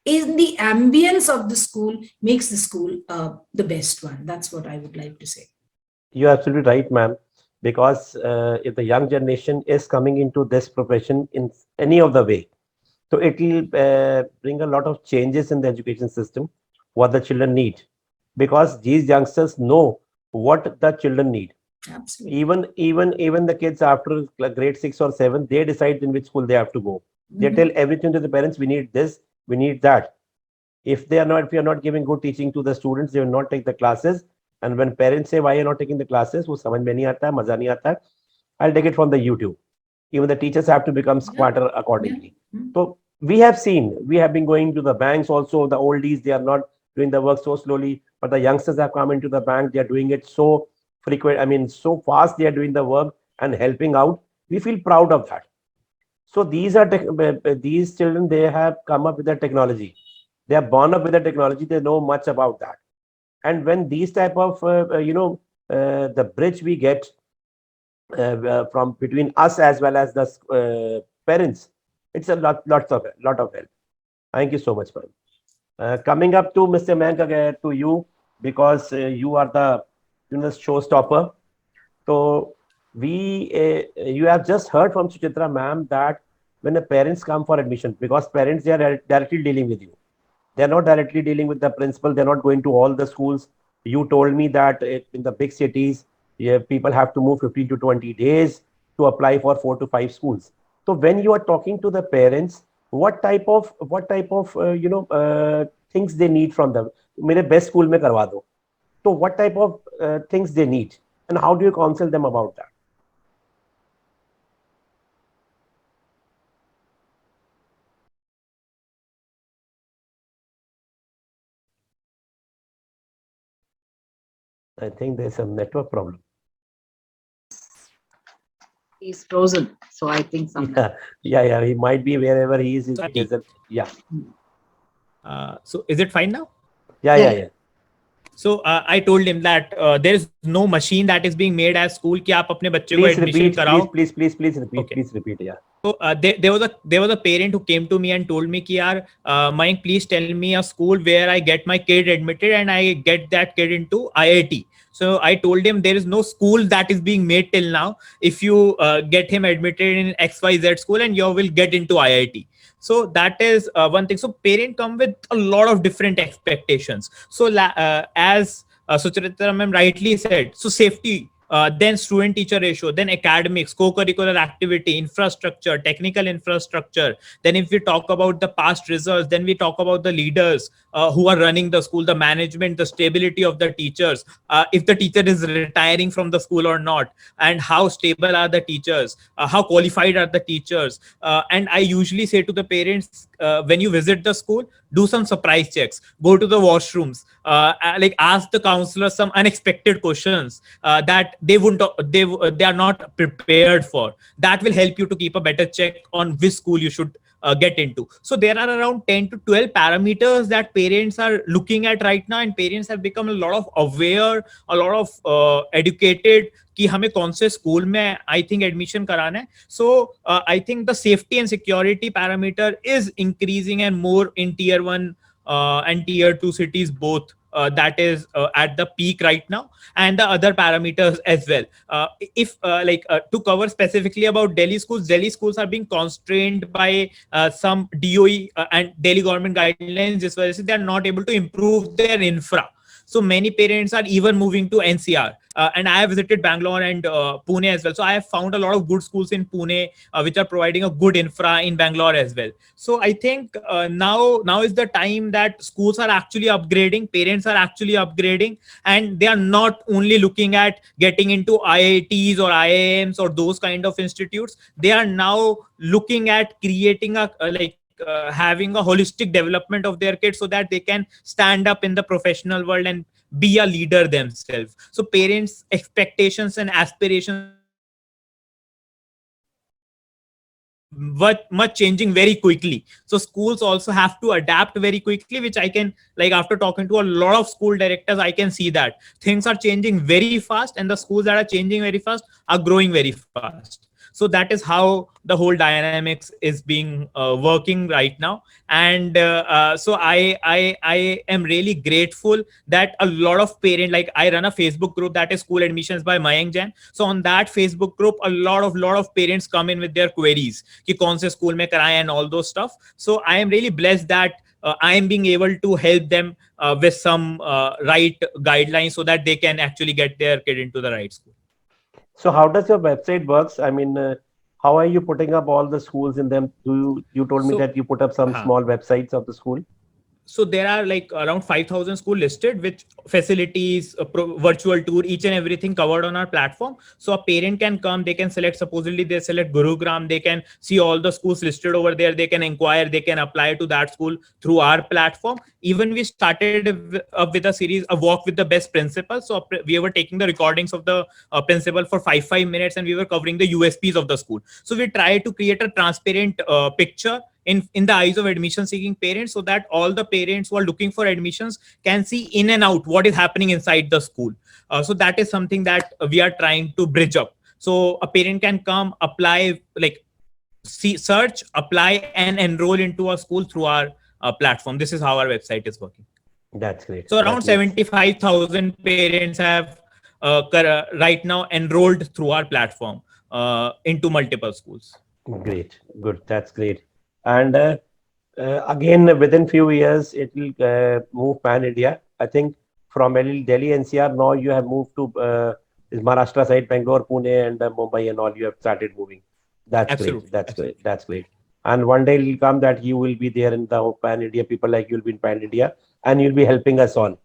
in the ambience of the school makes the school the best one. That's what I would like to say. You're absolutely right, ma'am. Because if the young generation is coming into this profession in any of the way, so it will bring a lot of changes in the education system, what the children need. Because these youngsters know what the children need. Absolutely. Even the kids after grade 6 or 7, they decide in which school they have to go. They tell everything to the parents. We need this, we need that. If you are not giving good teaching to the students, they will not take the classes. And when parents say, why you're not taking the classes, वो समझ में नहीं आता है, मजा नहीं आता है, I'll take it from the YouTube. Even the teachers have to become smarter accordingly. So we have been going to the banks also. The oldies, they are not doing the work so slowly, but the youngsters have come into the bank. They are doing it so frequent. I mean, so fast they are doing the work and helping out. We feel proud of that. So these children, they have come up with the technology. They are born up with the technology. They know much about that. And when these type of, the bridge we get from between us as well as the parents, it's a lot of help. Thank you so much, man. Coming up to Mr. Mank again, to you, because you are the showstopper. So you have just heard from Suchitra ma'am that when the parents come for admission, because parents, they are directly dealing with you. They're not directly dealing with the principal. They're not going to all the schools. You told me that in the big cities, yeah, people have to move 15 to 20 days to apply for 4 to 5 schools. So when you are talking to the parents, what type of things they need from them? मेरे best school में करवा दो. So what type of things they need, and how do you counsel them about that? I think there's a network problem. He's frozen. So I think some. Yeah. He might be wherever he is. Sorry. Yeah. So is it fine now? Yeah. So I told him that there is no machine that is being made as school कि आप अपने बच्चे को Please admission repeat. कराओ. Please repeat. Okay. Please repeat. Yeah. So there was a parent who came to me and told me कि यार Mayank, please tell me a school where I get my kid admitted and I get that kid into IIT. So I told him there is no school that is being made till now. If you get him admitted in XYZ school and you will get into IIT. So that is one thing. So parents come with a lot of different expectations. So as Sucharita ma'am rightly said, so safety, then student teacher ratio, then academics, co-curricular activity, infrastructure, technical infrastructure. Then if we talk about the past results, then we talk about the leaders who are running the school, the management, the stability of the teachers, if the teacher is retiring from the school or not, and how stable are the teachers, how qualified are the teachers. And I usually say to the parents, when you visit the school, do some surprise checks, go to the washrooms, like ask the counselor some unexpected questions that they are not prepared for. That will help you to keep a better check on which school you should get into. So there are around 10 to 12 parameters that parents are looking at right now, and parents have become a lot of aware, a lot of educated कि हमें कौन से school में I think admission कराना है. So I think the safety and security parameter is increasing and more in tier 1 and tier 2 cities both. That is at the peak right now, and the other parameters as well. If to cover specifically about Delhi schools are being constrained by some DOE and Delhi government guidelines. This way, they are not able to improve their infra. So many parents are even moving to NCR. And I have visited Bangalore and Pune as well. So I have found a lot of good schools in Pune, which are providing a good infra in Bangalore as well. So I think now is the time that schools are actually upgrading, parents are actually upgrading, and they are not only looking at getting into IITs or IIMs or those kind of institutes. They are now looking at creating having a holistic development of their kids so that they can stand up in the professional world and be a leader themselves. So parents' expectations and aspirations are much changing very quickly. So schools also have to adapt very quickly, which I can, like, after talking to a lot of school directors, I can see that things are changing very fast, and the schools that are changing very fast are growing very fast. So that is how the whole dynamics is being working right now. And so I am really grateful that a lot of parents, like I run a Facebook group that is School Admissions by Mayank Jain. So on that Facebook group, a lot of parents come in with their queries कि कौन से school में कराएं and all those stuff. So I am really blessed that I am being able to help them with some right guidelines so that they can actually get their kid into the right school. So how does your website works? I mean, how are you putting up all the schools in them? You told me that you put up some small websites of the school? So there are like around 5,000 school listed, which facilities, virtual tour, each and everything covered on our platform. So a parent can come, they can select, supposedly they select Gurugram, they can see all the schools listed over there, they can inquire, they can apply to that school through our platform. Even we started up with a series, a walk with the best principal. So we were taking the recordings of the principal for 5 minutes, and we were covering the USPs of the school. So we try to create a transparent picture in the eyes of admission seeking parents, so that all the parents who are looking for admissions can see in and out what is happening inside the school. So that is something that we are trying to bridge up. So a parent can come, apply, like see, search, apply, and enroll into a school through our platform. This is how our website is working. That's great. So around That means 75,000 parents have right now enrolled through our platform into multiple schools. great. Good. That's great. And again, within few years, it will move pan India. I think from Delhi NCR, now you have moved to Maharashtra side, Bangalore, Pune, and Mumbai, and all. You have started moving. That's Absolutely. great. That's Absolutely. great. That's great. And one day it will come that you will be there in the pan India. People like you will be in pan India, and you'll be helping us all.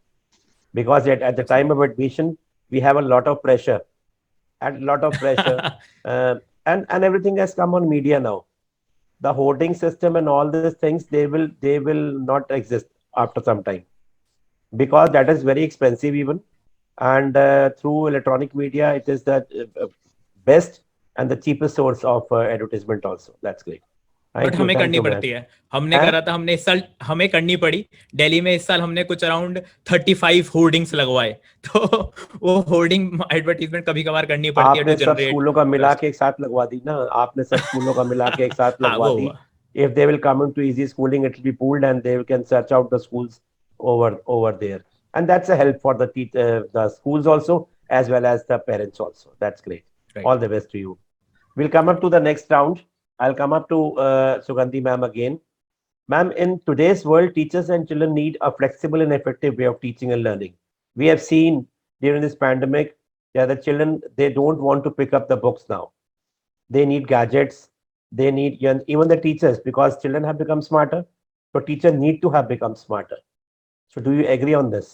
Because at the time of admission, we have a lot of pressure, and a lot of pressure, uh, and everything has come on media now. The hoarding system and all these things, they will not exist after some time, because that is very expensive even. And through electronic media, it is the best and the cheapest source of advertisement also. That's great. But Thank you, हमें thank करनी you, man. पड़ती है. हमने Huh? करा था, हमने इस साल हमें करनी पड़ी. दिल्ली में इस साल हमने कुछ अराउंड 35 होर्डिंग्स लगवाए. तो वो होर्डिंग एडवर्टीजमेंट कभी कभार करनी पड़ती है टू आपने सब जनरेट स्कूलों का मिला ट्रस्ट. के एक साथ लगवा दी ना, आपने सब स्कूलों का मिला के एक साथ हाँ लगवा वो दी. हुआ. If they will come into easy schooling, it will be pooled, and they can search out the schools over there, and that's a help for the schools also, as well as the parents also. That's great. Right. All the best to you. We'll come up to the next round. I'll come up to Sugandhi ma'am again. Ma'am, in today's world, teachers and children need a flexible and effective way of teaching and learning. We have seen during this pandemic that the children, they don't want to pick up the books now. They need gadgets. They need, even the teachers, because children have become smarter. So teachers need to have become smarter. So do you agree on this?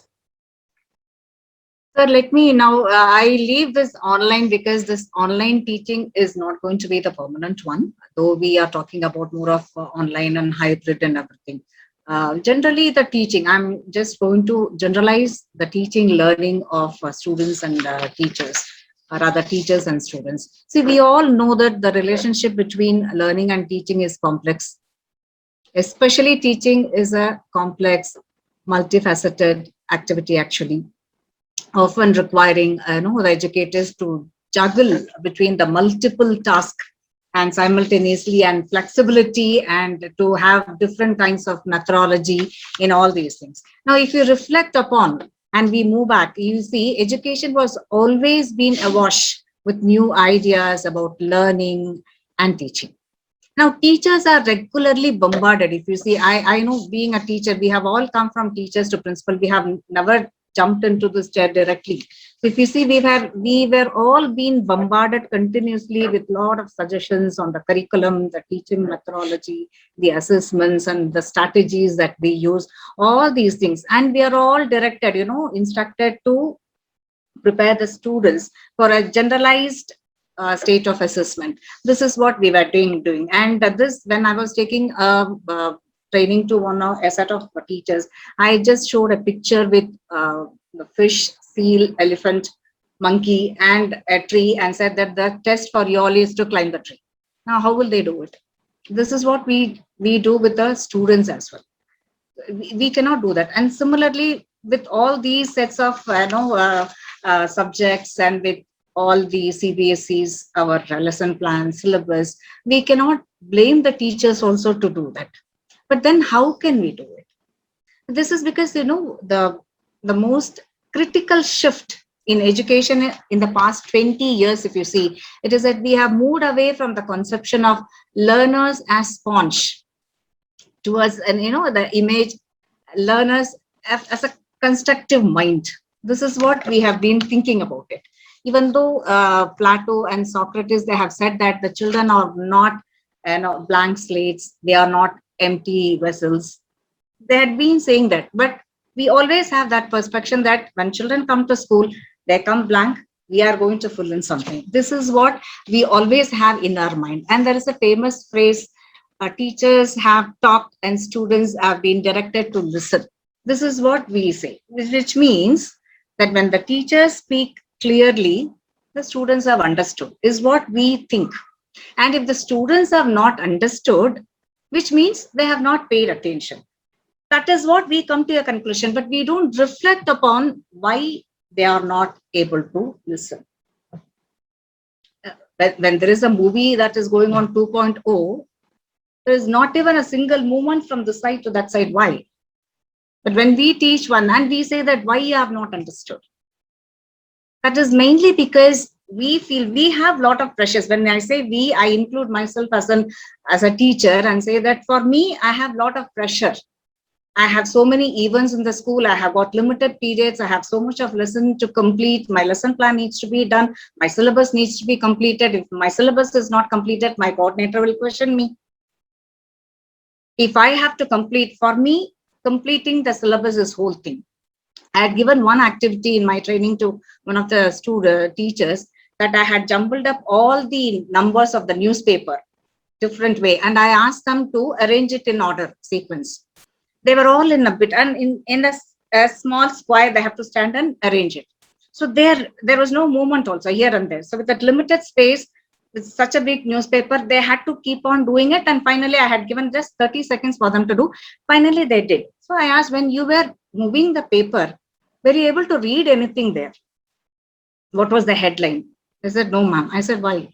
Sir, let me now, I leave this online because this online teaching is not going to be the permanent one, though we are talking about more of online and hybrid and everything. Generally, the teaching, I'm just going to generalize the teaching learning of students and teachers, or rather teachers and students. See, we all know that the relationship between learning and teaching is complex. Especially teaching is a complex, multifaceted activity actually, often requiring the educators to juggle between the multiple tasks and simultaneously, and flexibility, and to have different kinds of methodology in all these things. Now, if you reflect upon and we move back, you see education was always been awash with new ideas about learning and teaching. Now, teachers are regularly bombarded. If you see, I know, being a teacher, we have all come from teachers to principal. We have never jumped into this chair directly. So if you see, we were all being bombarded continuously with a lot of suggestions on the curriculum, the teaching methodology, the assessments, and the strategies that we use, all these things. And we are all directed, instructed to prepare the students for a generalized state of assessment. This is what we were doing. And this, when I was taking training to a set of teachers, I just showed a picture with the fish, seal, elephant, monkey, and a tree, and said that the test for you all is to climb the tree. Now, how will they do it? This is what we do with the students as well. We cannot do that. And similarly, with all these sets of subjects, and with all the CBSEs, our lesson plan, syllabus, we cannot blame the teachers also to do that. But then how can we do it? This is because, the most critical shift in education in the past 20 years, if you see, it is that we have moved away from the conception of learners as sponge towards, and the image learners as a constructive mind. This is what we have been thinking about it. Even though Plato and Socrates, they have said that the children are not blank slates, they are not empty vessels. They had been saying that, but we always have that perception that when children come to school, they come blank. We are going to fill in something. This is what we always have in our mind. And there is a famous phrase, teachers have talked and students have been directed to listen. This is what we say, which means that when the teachers speak clearly, the students have understood, is what we think. And if the students have not understood, which means they have not paid attention. That is what we come to a conclusion, but we don't reflect upon why they are not able to listen. When there is a movie that is going on 2.0, there is not even a single movement from this side to that side. Why? But when we teach one and we say that why you have not understood, that is mainly because we feel we have a lot of pressures. When I say we, I include myself as a teacher and say that for me, I have a lot of pressure. I have so many events in the school. I have got limited periods. I have so much of lesson to complete. My lesson plan needs to be done. My syllabus needs to be completed. If my syllabus is not completed, my coordinator will question me. If I have to complete, for me, completing the syllabus is whole thing. I had given one activity in my training to one of the teachers that I had jumbled up all the numbers of the newspaper different way. And I asked them to arrange it in order sequence. They were all in a bit, and in a small square, they have to stand and arrange it. So there was no movement also here and there. So with that limited space, with such a big newspaper, they had to keep on doing it. And finally, I had given just 30 seconds for them to do. Finally, they did. So I asked, when you were moving the paper, were you able to read anything there? What was the headline? They said, no, ma'am. I said, why?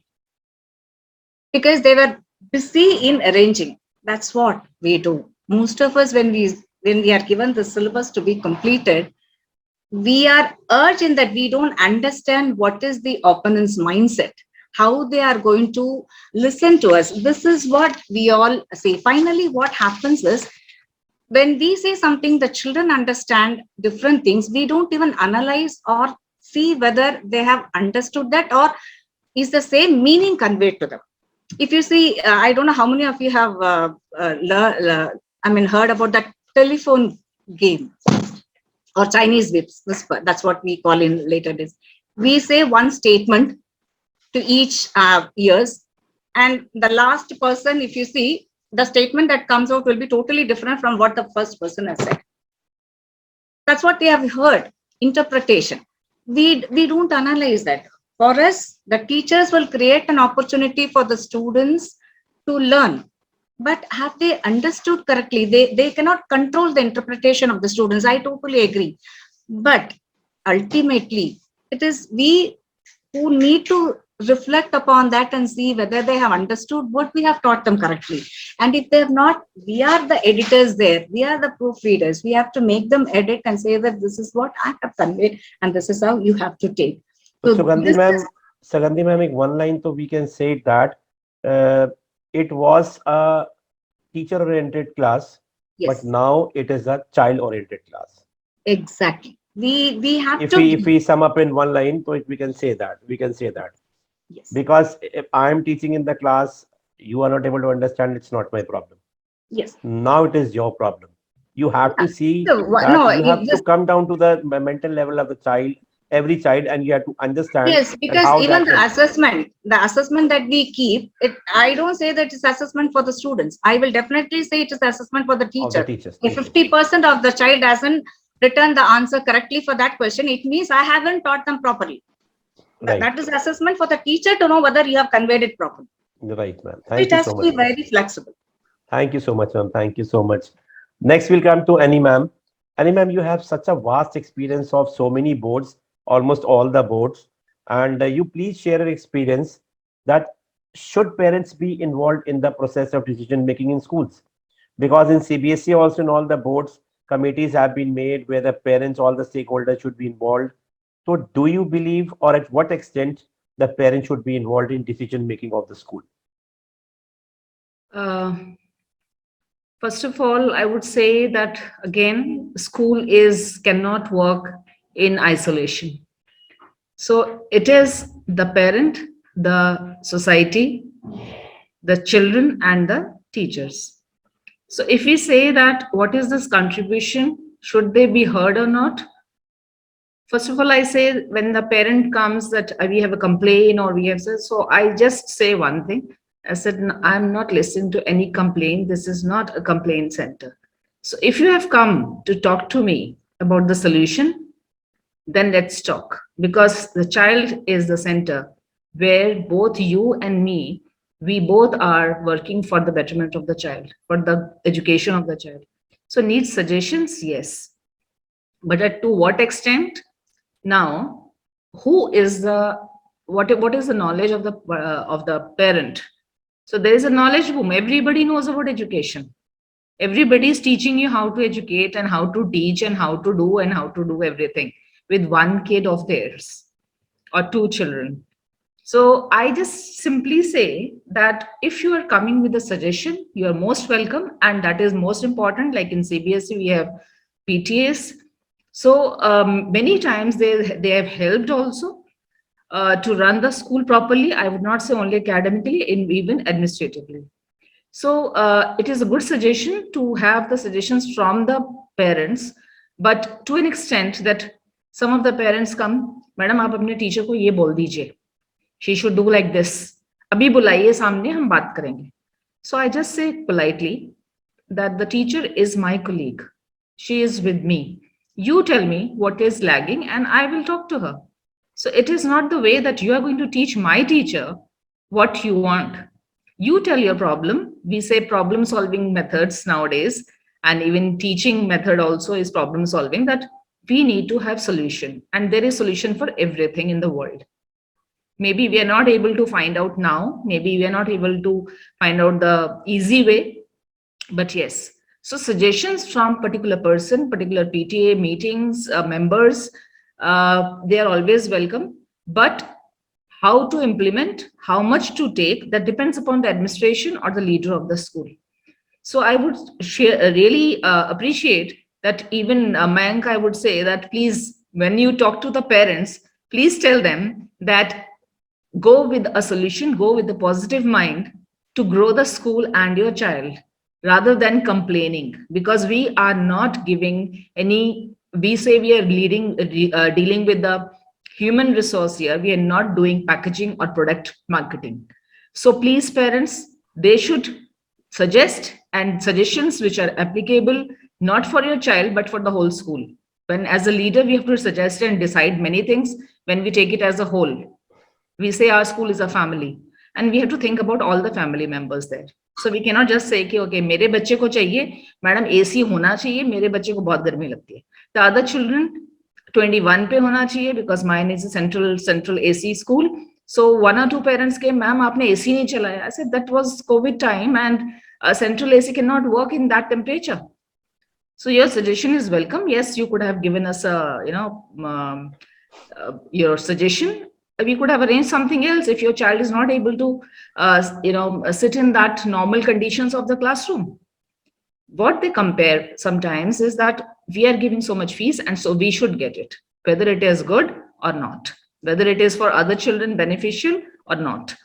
Because they were busy in arranging. That's what we do. Most of us, when we are given the syllabus to be completed, we are urged in that we don't understand what is the opponent's mindset, how they are going to listen to us. This is what we all say. Finally, what happens is, when we say something, the children understand different things. We don't even analyze or see whether they have understood that or is the same meaning conveyed to them. If you see, I don't know how many of you have heard about that telephone game or Chinese whisper. That's what we call in later days. We say one statement to each ears, and the last person, if you see, the statement that comes out will be totally different from what the first person has said. That's what they have heard, interpretation. We don't analyze that. For us, the teachers will create an opportunity for the students to learn. But have they understood correctly? They cannot control the interpretation of the students. I totally agree. But ultimately, it is we who need to reflect upon that and see whether they have understood what we have taught them correctly. And if they have not, we are the editors there. We are the proofreaders. We have to make them edit and say that this is what I have conveyed and this is how you have to take. So Sugandhi ma'am, one line, so we can say that it was a teacher-oriented class, yes, but now it is a child-oriented class. exactly. We have If to. we sum up in one line, so we can say that. Yes. Because if I am teaching in the class, you are not able to understand, it's not my problem. Yes. Now it is your problem. You have to see So, that no, you have to come down to the mental level of the child, every child, and you have to understand yes, that because how even that can. the assessment that we keep, I don't say that it's assessment for the students. I will definitely say it is assessment for the Of the teacher. teachers. If 50% of the child doesn't return the answer correctly for that question, it means I haven't taught them properly. Right. That is assessment for the teacher to know whether you have conveyed it properly. Right, ma'am. So Thank it you has so to much. be very flexible. Thank you so much, ma'am. Thank you so much. Next, we'll come to Annie, ma'am. Annie, ma'am, you have such a vast experience of so many boards, almost all the boards. And you please share your experience that should parents be involved in the process of decision making in schools? Because in CBSE, also in all the boards, committees have been made where the parents, all the stakeholders should be involved. So, do you believe, or at what extent, the parents should be involved in decision making of the school? First of all, I would say that again, school is cannot work in isolation. So it is the parent, the society, the children, and the teachers. So if we say that, what is this contribution? Should they be heard or not? First of all, I say when the parent comes that we have a complaint or we have said, so I just say one thing. I said, I'm not listening to any complaint. This is not a complaint center. So if you have come to talk to me about the solution, then let's talk, because the child is the center where both you and me, we both are working for the betterment of the child, for the education of the child. So need suggestions, yes, but to what extent? Now, who is the what is the knowledge of the parent? So there is a knowledge boom. Everybody knows about education. Everybody is teaching you how to educate and how to teach and how to do everything with one kid of theirs or two children. So I just simply say that if you are coming with a suggestion, you are most welcome, and that is most important. Like in CBSE, we have PTAs. So many times they have helped also to run the school properly. I would not say only academically, in even administratively. So it is a good suggestion to have the suggestions from the parents, but to an extent that some of the parents come, madam आप अपने teacher को ये बोल दीजिए, she should do like this, अभी बुलाइए सामने हम बात करेंगे. So I just say politely that the teacher is my colleague. She is with me. You tell me what is lagging and I will talk to her. So it is not the way that you are going to teach my teacher what you want. You tell your problem. We say problem solving methods nowadays, and even teaching method also is problem solving, that we need to have solution, and there is solution for everything in the world. Maybe we are not able to find out now. Maybe we are not able to find out the easy way, but yes. So suggestions from particular person, particular PTA meetings, members, they are always welcome. But how to implement, how much to take, that depends upon the administration or the leader of the school. So I would really appreciate that even Mayank, I would say that please, when you talk to the parents, please tell them that go with a solution, go with a positive mind to grow the school and your child, rather than complaining, because we are not giving any, we say we are dealing with the human resource here. We are not doing packaging or product marketing. So please, parents, they should suggest, and suggestions which are applicable not for your child but for the whole school. When as a leader we have to suggest and decide many things, when we take it as a whole, we say our school is a family and we have to think about all the family members there. So we cannot just say कि okay, मेरे बच्चे को चाहिए madam AC होना चाहिए, मेरे बच्चे को बहुत गर्मी लगती है. The other children 21 पे होना चाहिए, because mine is a central AC school. So one or two parents came, ma'am आपने AC नहीं चलाया. I said that was COVID time and central AC cannot work in that temperature. So your suggestion is welcome. Yes, you could have given us a your suggestion. We could have arranged something else if your child is not able to sit in that normal conditions of the classroom. What they compare sometimes is that we are giving so much fees and so we should get it, whether it is good or not, whether it is for other children beneficial or not.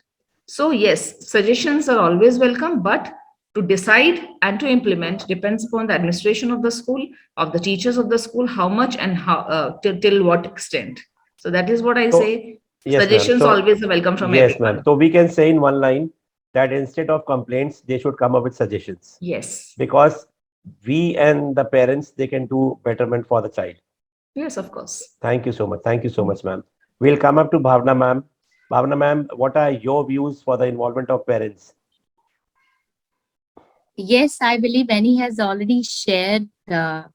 So yes, suggestions are always welcome, but to decide and to implement depends upon the administration of the school, of the teachers of the school, how much and how till what extent. So that is what I say. Yes, suggestions always are welcome from yes, everyone. ma'am. So we can say in one line that instead of complaints, they should come up with suggestions. Yes. Because we and the parents, they can do betterment for the child. Yes, of course. Thank you so much. Thank you so much, ma'am. We'll come up to Bhavna, ma'am. Bhavna, ma'am, what are your views for the involvement of parents? Yes, I believe Annie has already shared her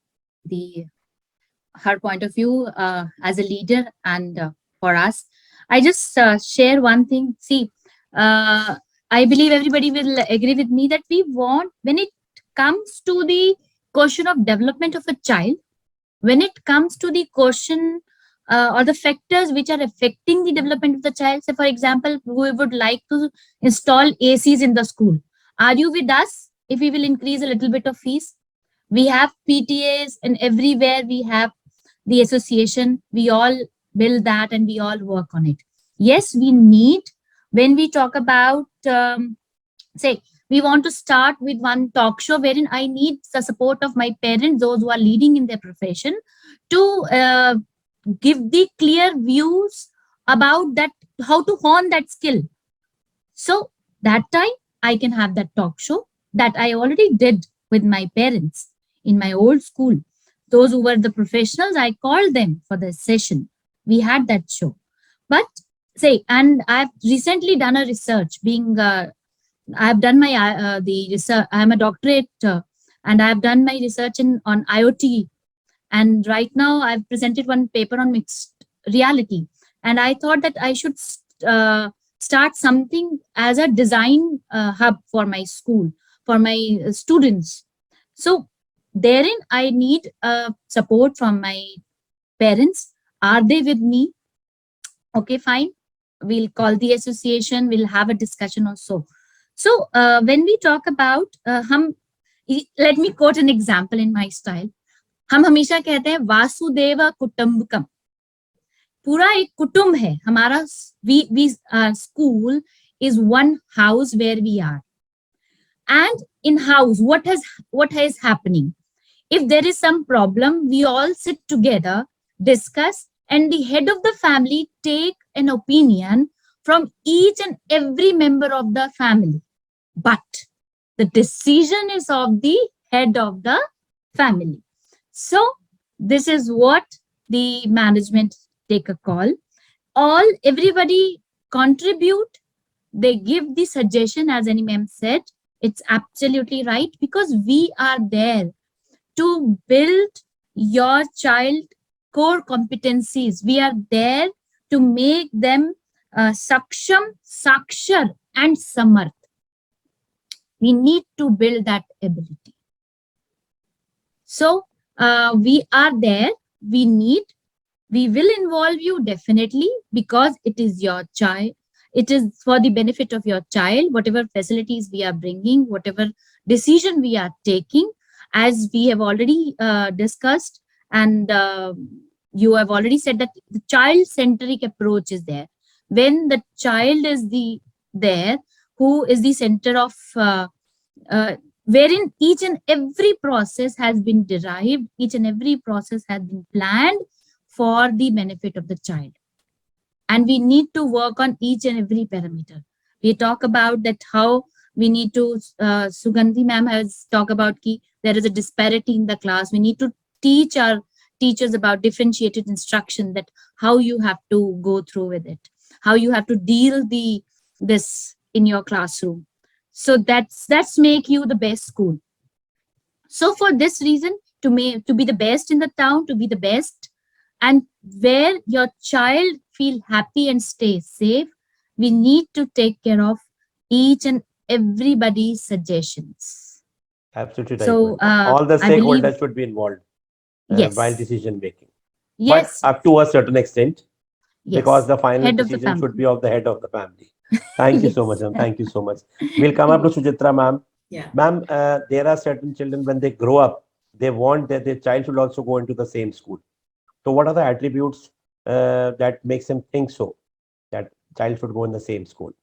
point of view as a leader, and for us, I just share one thing. See, I believe everybody will agree with me that we want, when it comes to the question of development of a child, when it comes to the question or the factors which are affecting the development of the child, say for example, we would like to install ACs in the school. Are you with us if we will increase a little bit of fees? We have PTAs and everywhere we have the association. We all build that and we all work on it. Yes, we need, when we talk about, say, we want to start with one talk show wherein I need the support of my parents, those who are leading in their profession, to give the clear views about that, how to hone that skill. So that time I can have that talk show that I already did with my parents in my old school. Those who were the professionals, I called them for the session. We had that show. But say, and I've recently done a research being, I've done my, the research, I'm a doctorate and I've done my research on IoT. And right now I've presented one paper on mixed reality. And I thought that I should start something as a design hub for my school, for my students. So therein I need support from my parents. Are they with me? Okay, fine. We'll call the association, we'll have a discussion or so. So when we talk about, let me quote an example in my style. हम हमेशा कहते हैं वासुदेव कुटुंबकम, पूरा एक कुटुंब है हमारा. we school is one house where we are, and in house what is happening. If there is some problem, we all sit together, discuss, and the head of the family take an opinion from each and every member of the family. But the decision is of the head of the family. So this is what the management take a call. Everybody contribute. They give the suggestion, as any ma'am said. It's absolutely right, because we are there to build your child core competencies. We are there to make them saksham, sakshar, and samarth. We need to build that ability. So we are there. We will involve you definitely, because it is your child. It is for the benefit of your child. Whatever facilities we are bringing, whatever decision we are taking, as we have already discussed, and you have already said that the child-centric approach is there. When the child is there, who is the center of, wherein each and every process has been derived, each and every process has been planned for the benefit of the child. And we need to work on each and every parameter. We talk about that how we need to, Sugandhi ma'am has talked about ki there is a disparity in the class. We need to teach our teachers about differentiated instruction, that how you have to go through with it, how you have to deal this in your classroom. So that's make you the best school. So for this reason, to be the best in the town, to be the best, and where your child feel happy and stay safe, we need to take care of each and everybody's suggestions. Absolutely right. So All the I believe, stakeholders should be involved yes, while decision making. yes, But up to a certain extent, yes, because the final head of the decision should family. be of the head of the family. Thank you so much, Yes. ma'am. Thank you so much. We'll come up to Sujitra, ma'am. Yeah. Ma'am, there are certain children, when they grow up, they want that their child should also go into the same school. So what are the attributes that makes them think so, that child should go in the same school?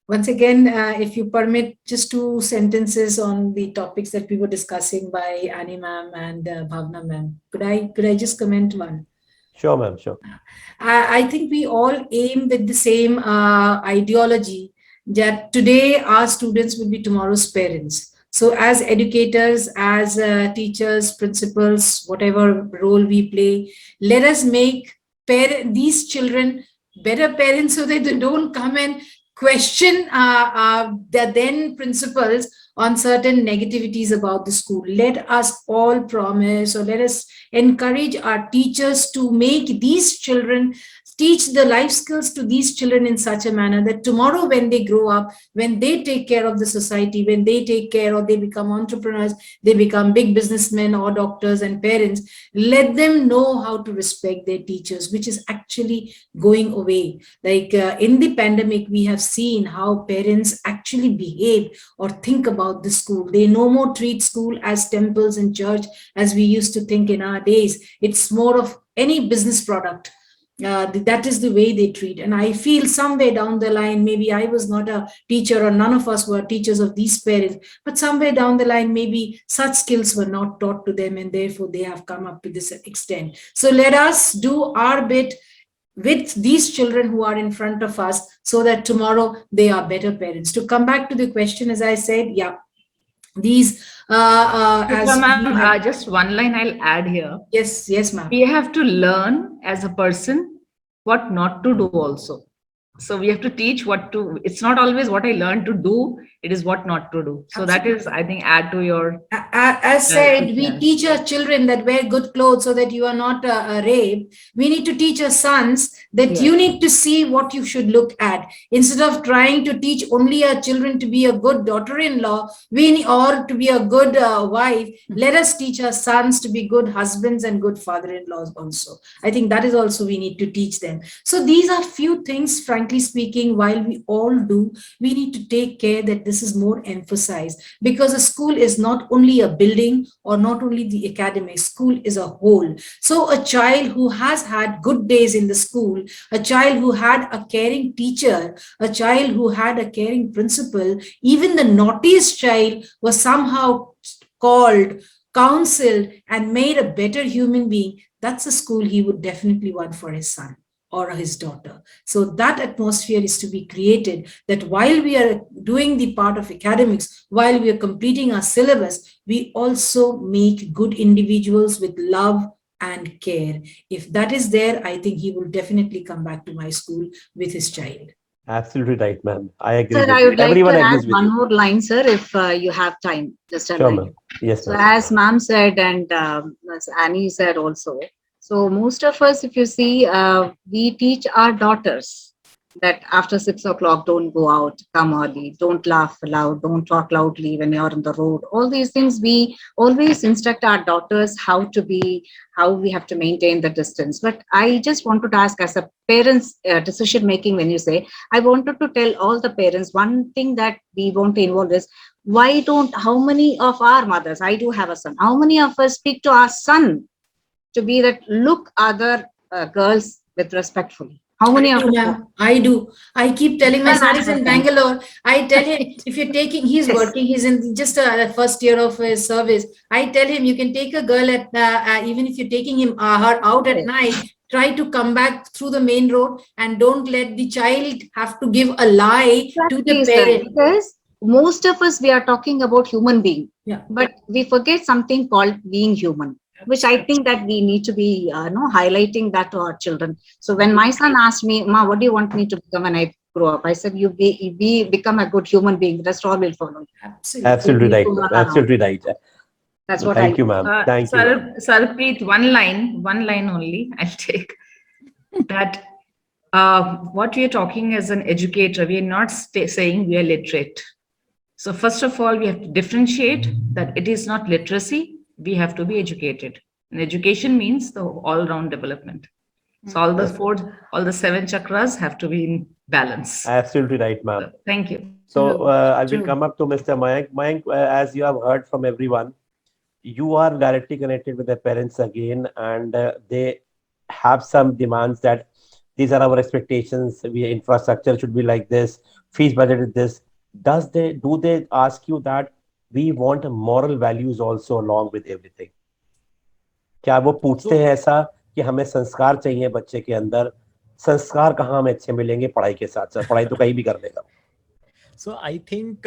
Once again, if you permit, just 2 sentences on the topics that we were discussing by Annie ma'am and Bhavna ma'am. Could I just comment one? Sure, ma'am, sure. I think we all aim with the same ideology, that today our students will be tomorrow's parents. So as educators, as teachers, principals, whatever role we play, let us make these children better parents, so that they don't come and question the then principals on certain negativities about the school. Let us all promise, or let us encourage our teachers to make these children, teach the life skills to these children in such a manner that tomorrow when they grow up, when they take care of the society, when they take care or they become entrepreneurs, they become big businessmen or doctors and parents, let them know how to respect their teachers, which is actually going away. Like in the pandemic, we have seen how parents actually behave or think about the school. They no more treat school as temples and church as we used to think in our days. It's more of any business product. That is the way they treat. And I feel somewhere down the line, maybe I was not a teacher or none of us were teachers of these parents, but somewhere down the line, maybe such skills were not taught to them and therefore they have come up to this extent. So let us do our bit with these children who are in front of us so that tomorrow they are better parents. To come back to the question, as I said, yeah, these as ma'am, just one line I'll add here. yes, ma'am. We have to learn as a person what not to do also. So we have to teach what to. It's not always what I learned to do. It is what not to do. So that is, I think, add to your. As said, we teach our children that wear good clothes so that you are not raped. We need to teach our sons that you need to see what you should look at. Instead of trying to teach only our children to be a good daughter-in-law, or to be a good wife, let us teach our sons to be good husbands and good father-in-laws also. I think that is also we need to teach them. So these are few things, frankly speaking, while we all do, we need to take care that this is more emphasized, because a school is not only a building or not only the academic. School is a whole. So a child who has had good days in the school, a child who had a caring teacher, a child who had a caring principal, even the naughtiest child was somehow called, counseled, and made a better human being. That's a school he would definitely want for his son or his daughter. So that atmosphere is to be created, that while we are doing the part of academics, while we are completing our syllabus, we also make good individuals with love and care. If that is there, I think he will definitely come back to my school with his child. Absolutely right, ma'am. I agree Sir, with I you. would like Everyone to add agrees with one you. more line, sir, if you have time. Just a Sure, line. ma'am. Yes, So ma'am. as ma'am said, and as Annie said also, so most of us, if you see, we teach our daughters that after 6 o'clock, don't go out, come early, don't laugh loud, don't talk loudly when you're on the road. All these things, we always instruct our daughters how to be, how we have to maintain the distance. But I just wanted to ask, as a parent's decision making, when you say, I wanted to tell all the parents, one thing that we want to involve is, why don't, how many of our mothers, I do have a son, how many of us speak to our son to be that look other girls with respectfully? How many of us? I do. I keep telling my son is in Bangalore. I tell him, if you're taking, he's working, he's in just a first year of his service. I tell him, you can take a girl at, even if you're taking him her out at night, try to come back through the main road and don't let the child have to give a lie to the parent. Because most of us, we are talking about human being, but we forget something called being human, which I think that we need to be highlighting that to our children. So when my son asked me, Ma, what do you want me to become when I grow up? I said, you become a good human being. The rest all will follow. Absolutely right, ma'am. Absolutely right. That's what Thank you, ma'am. Thank you. Sarpreet, one line only I'll take. That what we are talking as an educator, we are not saying we are literate. So first of all, we have to differentiate that it is not literacy. We have to be educated. And education means the all-round development. So all the 7 chakras have to be in balance. Absolutely right, ma'am. So, thank you. So I will come up to Mr. Mayank. Mayank, as you have heard from everyone, you are directly connected with the parents again, and they have some demands that these are our expectations. Infrastructure should be like this, fees budget is this. Do they ask you that we want moral values also along with everything? क्या वो पूछते हैं ऐसा कि हमें संस्कार चाहिए बच्चे के अंदर? संस्कार कहाँ हमें अच्छे मिलेंगे पढ़ाई के साथ साथ? पढ़ाई तो कहीं भी कर लेगा. So I think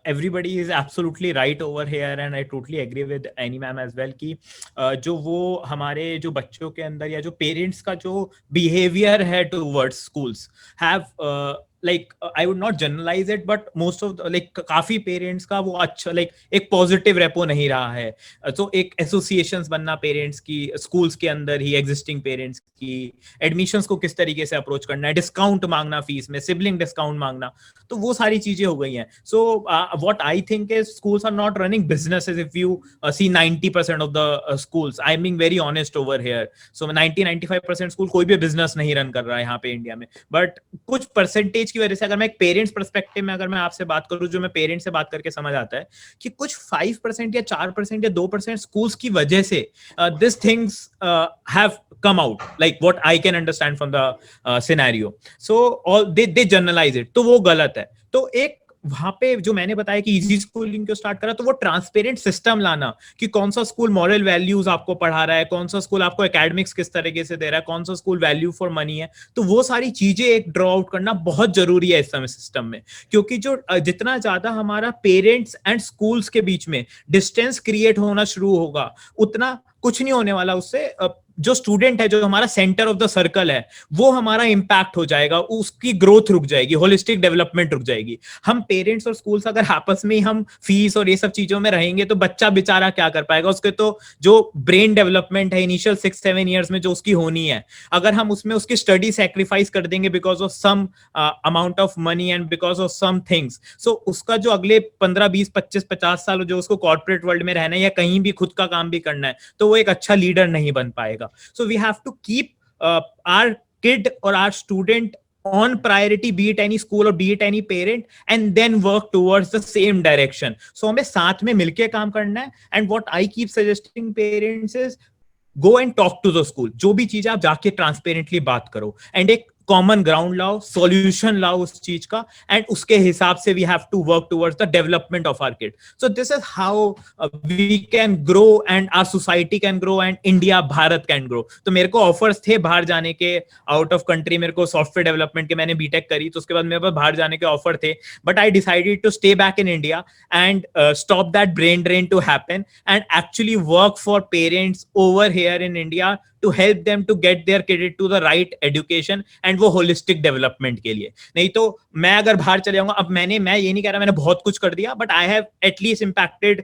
everybody is absolutely right over here, and I totally agree with Annie ma'am as well कि जो वो हमारे जो बच्चों के अंदर या जो पेरेंट्स का जो behavior है towards schools have like I would not generalize it, but most of काफी पेरेंट्स का वो अच्छा एक पॉजिटिव रेपो नहीं रहा है. तो एक एसोसिएशंस बनना पेरेंट्स की स्कूल्स के अंदर ही एग्जिस्टिंग पेरेंट्स की एडमिशंस को किस तरीके से अप्रोच करना है, डिस्काउंट मांगना फीस में, सिबलिंग डिस्काउंट मांगना, तो वो सारी चीजें हो गई हैं. So what I think is schools are not running businesses. If you see 90% of the schools, I am being very honest over here, so 90-95% school कोई भी बिजनेस नहीं रन कर रहा है यहाँ पे इंडिया में. बट कुछ परसेंटेज की वजह से, अगर मैं एक पेरेंट्स पर्सपेक्टिव में अगर मैं आपसे बात करूं, जो मैं पेरेंट्स से बात करके समझ आता है कि कुछ 5% या 4% या 2% स्कूल्स की वजह से this things have come out, like what I can understand from the scenario. So all they generalize it, तो वो गलत है. तो एक वहां पे जो मैंने बताया कि इजी स्कूलिंग को स्टार्ट करा, तो वो ट्रांसपेरेंट सिस्टम लाना कि कौन सा स्कूल मॉरल वैल्यूज आपको पढ़ा रहा है, कौन सा स्कूल आपको एकेडमिक्स किस तरीके से दे रहा है, कौन सा स्कूल वैल्यू फॉर मनी है, तो वो सारी चीजें एक ड्रॉ आउट करना बहुत जरूरी है इस समय सिस्टम में. क्योंकि जो जितना ज्यादा हमारा पेरेंट्स एंड स्कूल्स के बीच में डिस्टेंस क्रिएट होना शुरू होगा, उतना कुछ नहीं होने वाला उससे. जो स्टूडेंट है, जो हमारा सेंटर ऑफ द सर्कल है, वो हमारा इंपैक्ट हो जाएगा, उसकी ग्रोथ रुक जाएगी, होलिस्टिक डेवलपमेंट रुक जाएगी. हम पेरेंट्स और स्कूल्स अगर आपस में हम फीस और ये सब चीजों में रहेंगे, तो बच्चा बेचारा क्या कर पाएगा. उसके तो जो ब्रेन डेवलपमेंट है इनिशियल 6-7 ईयर्स में जो उसकी होनी है, अगर हम उसमें उसकी स्टडी सेक्रीफाइस कर देंगे because of some amount of money and because of some things, so उसका जो अगले 15-20-25-50 साल जो उसको कॉर्पोरेट वर्ल्ड में रहना है या कहीं भी खुद का काम भी करना है, तो वो एक अच्छा लीडर नहीं बन पाएगा. So we have to keep our kid or our student on priority, be it any school or be it any parent, and then work towards the same direction. So हमें साथ में मिलके काम करना है. And what I keep suggesting parents is go and talk to the school. जो भी चीज आप जाके ट्रांसपेरेंटली बात करो, एंड एक कॉमन ग्राउंड लाओ, सॉल्यूशन लाओ उस चीज का, एंड उसके हिसाब से we have to work towards the development of our kid. So this is how we can grow and our society can grow and India, Bharat can grow. तो मेरे को ऑफर्स थे बाहर जाने के, आउट ऑफ कंट्री. मेरे को सॉफ्टवेयर डेवलपमेंट के, मैंने बीटेक करी, तो उसके बाद मेरे पास बाहर जाने के ऑफर थे, but I decided to stay back in India and stop that brain drain to happen and actually work for parents over here in India to help them to get their kid to the right education and वो holistic development के लिए. नहीं तो मैं अगर बाहर चले जाऊंगा, अब मैं ये नहीं कह रहा मैंने बहुत कुछ कर दिया, but I have at least impacted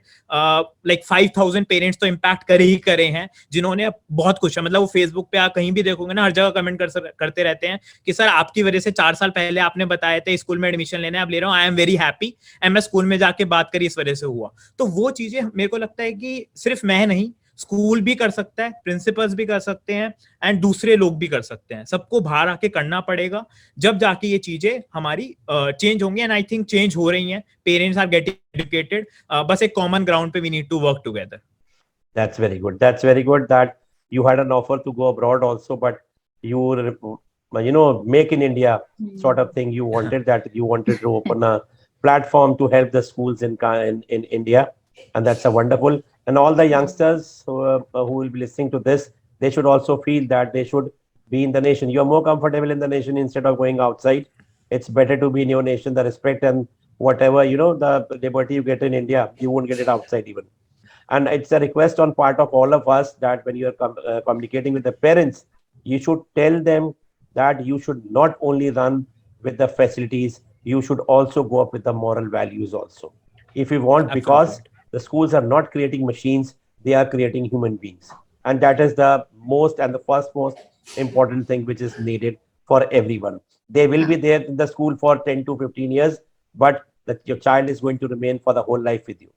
like 5,000 parents तो इम्पैक्ट करे हैं, जिन्होंने बहुत कुछ है. मतलब वो फेसबुक पे आप कहीं भी देखोगे ना, हर जगह कमेंट करते रहते हैं कि सर आपकी वजह से 4 साल पहले आपने बताए थे स्कूल में एडमिशन लेने, आप ले रहा हूँ, I am very happy, and मैं स्कूल में जाके बात करी, इस वजह से हुआ. तो वो चीजें मेरे को लगता है कि सिर्फ मैं नहीं, स्कूल भी कर सकता है, प्रिंसिपल्स भी कर सकते हैं, एंड दूसरे लोग भी कर सकते हैं. सबको बाहर आके करना पड़ेगा, जब जाके ये चीजें हमारी चेंज होंगी. एंड आई थिंक चेंज हो रही हैं. Parents are getting educated. बस एक कॉमन ग्राउंड पे we need to work together. That's very good. That's very good that you had an offer to go abroad also, but make in India sort of thing. You wanted that. You wanted to open a platform to help the schools in India, and that's a wonderful. And all the youngsters who will be listening to this, they should also feel that they should be in the nation. You're more comfortable in the nation instead of going outside. It's better to be in your nation. The respect and whatever, the liberty you get in India, you won't get it outside even. And it's a request on part of all of us that when you're communicating with the parents, you should tell them that you should not only run with the facilities, you should also go up with the moral values also. If you want, because the schools are not creating machines, they are creating human beings. And that is the most and the first most important thing which is needed for everyone. They will be there in the school for 10 to 15 years, but your child is going to remain for the whole life with you.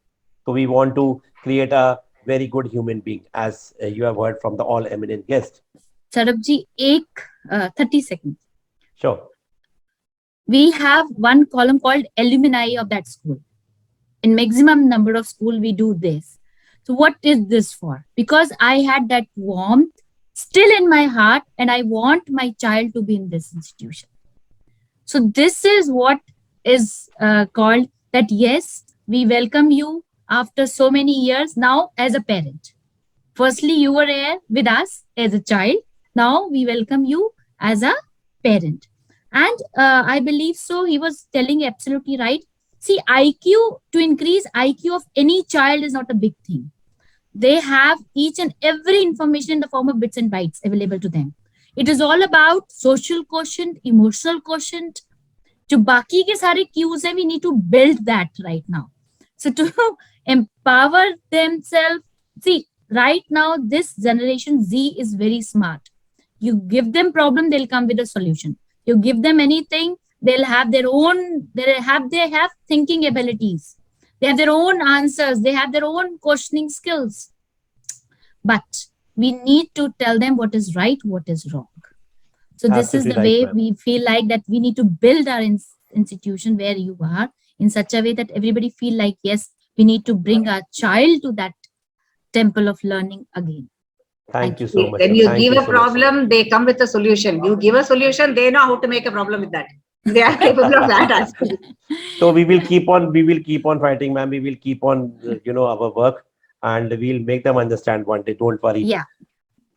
So we want to create a very good human being, as you have heard from the all eminent guests. Saurabh ji, 30 seconds. Sure. We have one column called alumni of that school. In maximum number of school, we do this. So what is this for? Because I had that warmth still in my heart, and I want my child to be in this institution. So this is what is called that, yes, we welcome you after so many years now as a parent. Firstly, you were here with us as a child. Now we welcome you as a parent. And I believe so, he was telling absolutely right. See, IQ, to increase IQ of any child is not a big thing. They have each and every information in the form of bits and bytes available to them. It is all about social quotient, emotional quotient. जो बाकी के सारे cues हैं, we need to build that right now. So to empower themselves, see, right now, this generation Z is very smart. You give them problem, they'll come with a solution. You give them anything, they'll have their own, they have thinking abilities. They have their own answers. They have their own questioning skills. But we need to tell them what is right, what is wrong. So this is the way we feel like that we need to build our institution where you are in such a way that everybody feel like, yes, we need to bring our child to that temple of learning again. Thank you so much, When ma'am. you Thank give you a so much. problem, they come with a solution. You give a solution, they know how to make a problem with that. They are capable of that as well. So we will keep on fighting, ma'am. We will keep on, our work, and we'll make them understand one day. Don't worry. Yeah.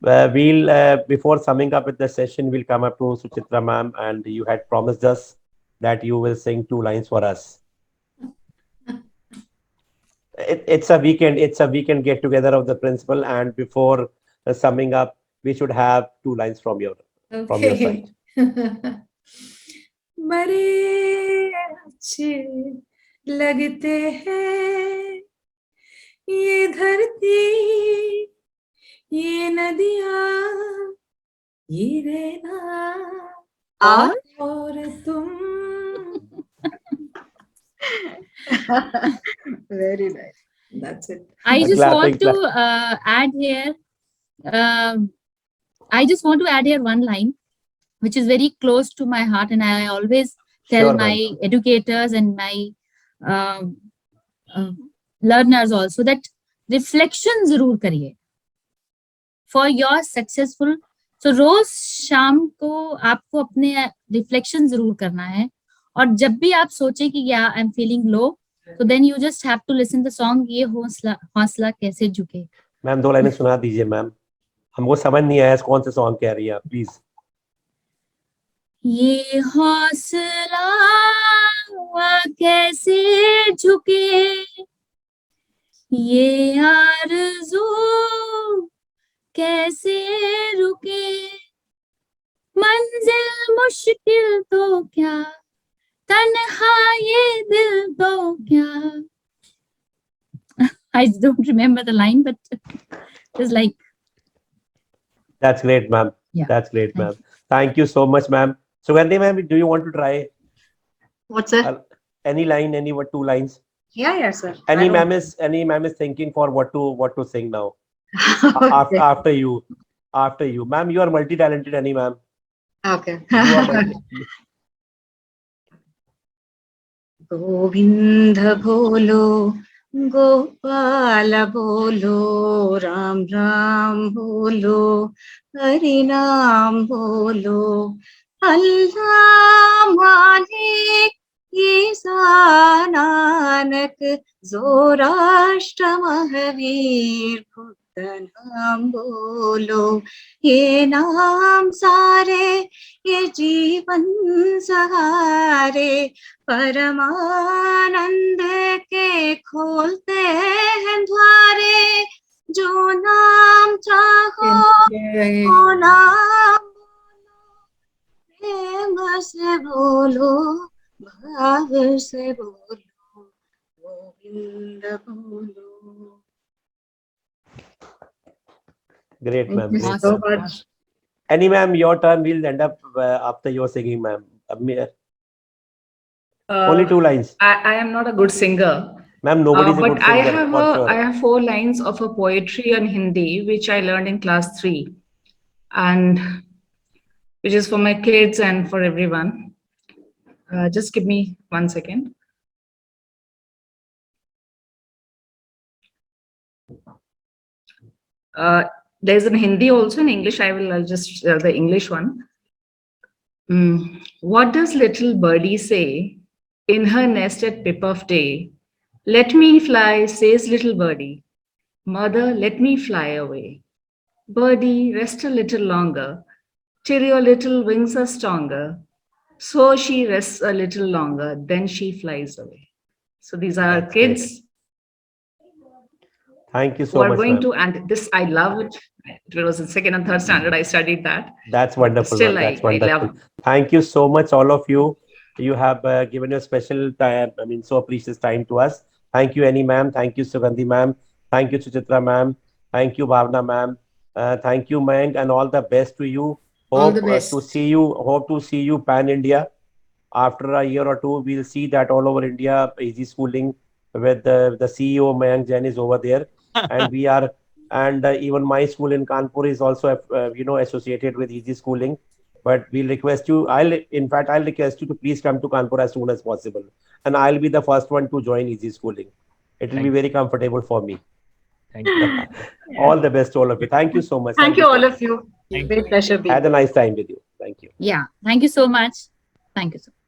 We'll before summing up with the session, we'll come up to Suchitra ma'am, and you had promised us that you will sing 2 lines for us. It's a weekend. It's a weekend get together of the principal, and before summing up, we should have 2 lines from your side. Okay. बड़े अच्छे लगते हैं ये धरती, ये नदियाँ, ये रहना और तुम. Very nice. That's it. I just Clapping, want to add here. I just want to add here one line, which is very close to my heart, and I always tell Sure, my ma'am. educators and my learners also that reflection जरूर करिए for your successful. So रोज शाम को आपको अपने reflection जरूर करना है, और जब भी आप सोचे कि या I am feeling low, so then you just have to listen the song ये हौसला हौसला कैसे झुके. मैम 2 लाइनें सुना दीजिए मैम. हमको समझ नहीं आया कौन से सॉन्ग कह रही है आप, प्लीज. ये हौसला कैसे झुके, ये आरज़ू कैसे रुके, मंजिल मुश्किल तो क्या, तन्हा ये दिल तो क्या. I don't remember the line, but it's like. That's great, ma'am. Yeah. That's great, Thank ma'am. Thank you so much, ma'am. So, Gandhi, ma'am, do you want to try What's that? any line, any 2 lines? Yeah, sir. Any ma'am is thinking for what to sing now. Okay. After you, ma'am, you are multi-talented, any ma'am. Okay. You are multi. Govind बोलो, गोपाल बोलो, राम राम बोलो, हरि नाम बोलो, अल्लाह मालिक ईसा नानक जोराष्ट्र महावीर बुद्ध नाम बोलो. ये नाम सारे ये जीवन सहारे, परमानंद के खोलते हैं द्वारे. जो नाम चाहो वो नाम बोलो, प्रेम से बोलो, भाव से बोलो, गोविंद बोलो. Great, ma'am. Thank you Great, so ma'am. much. Any ma'am, your turn. We'll end up after your singing, ma'am. Only 2 lines. I am not a good singer. Ma'am, nobody's a But good singer, for I sure. have 4 lines of a poetry on Hindi, which I learned in class 3, and which is for my kids and for everyone. Just give me 1 second. There's in Hindi also, in English. I'll just the English one. What does little birdie say in her nest at pip of day? Let me fly, says little birdie. Mother, let me fly away. Birdie, rest a little longer, till your little wings are stronger. So she rests a little longer, then she flies away. So these are our That's great. kids Thank you who so are much, going ma'am. to, and this I love it. It was in 2nd and 3rd standard I studied that. That's wonderful, Still, ma'am. That's I wonderful. love. Thank you so much, all of you. You have given your special time, so precious time to us. Thank you, Annie ma'am. Thank you, Sugandhi ma'am. Thank you, Suchitra ma'am. Thank you, Bhavna ma'am. Thank you, Mayank, and all the best to you. All the Hope best. hope to see you pan India. After a year or two, we'll see that all over India, easy schooling with the CEO Mayank Jain is over there, and we are, and even my school in Kanpur is also associated with easy schooling. But we'll request you. I'll request you to please come to Kanpur as soon as possible, and I'll be the first one to join easy schooling. It will be very comfortable for me. Thank you. All the best to all of you. Thank you so much. Thank you, all so of you. Thank Great pleasure being Had a nice time with you. Thank you. Yeah. Thank you so much. Thank you so much.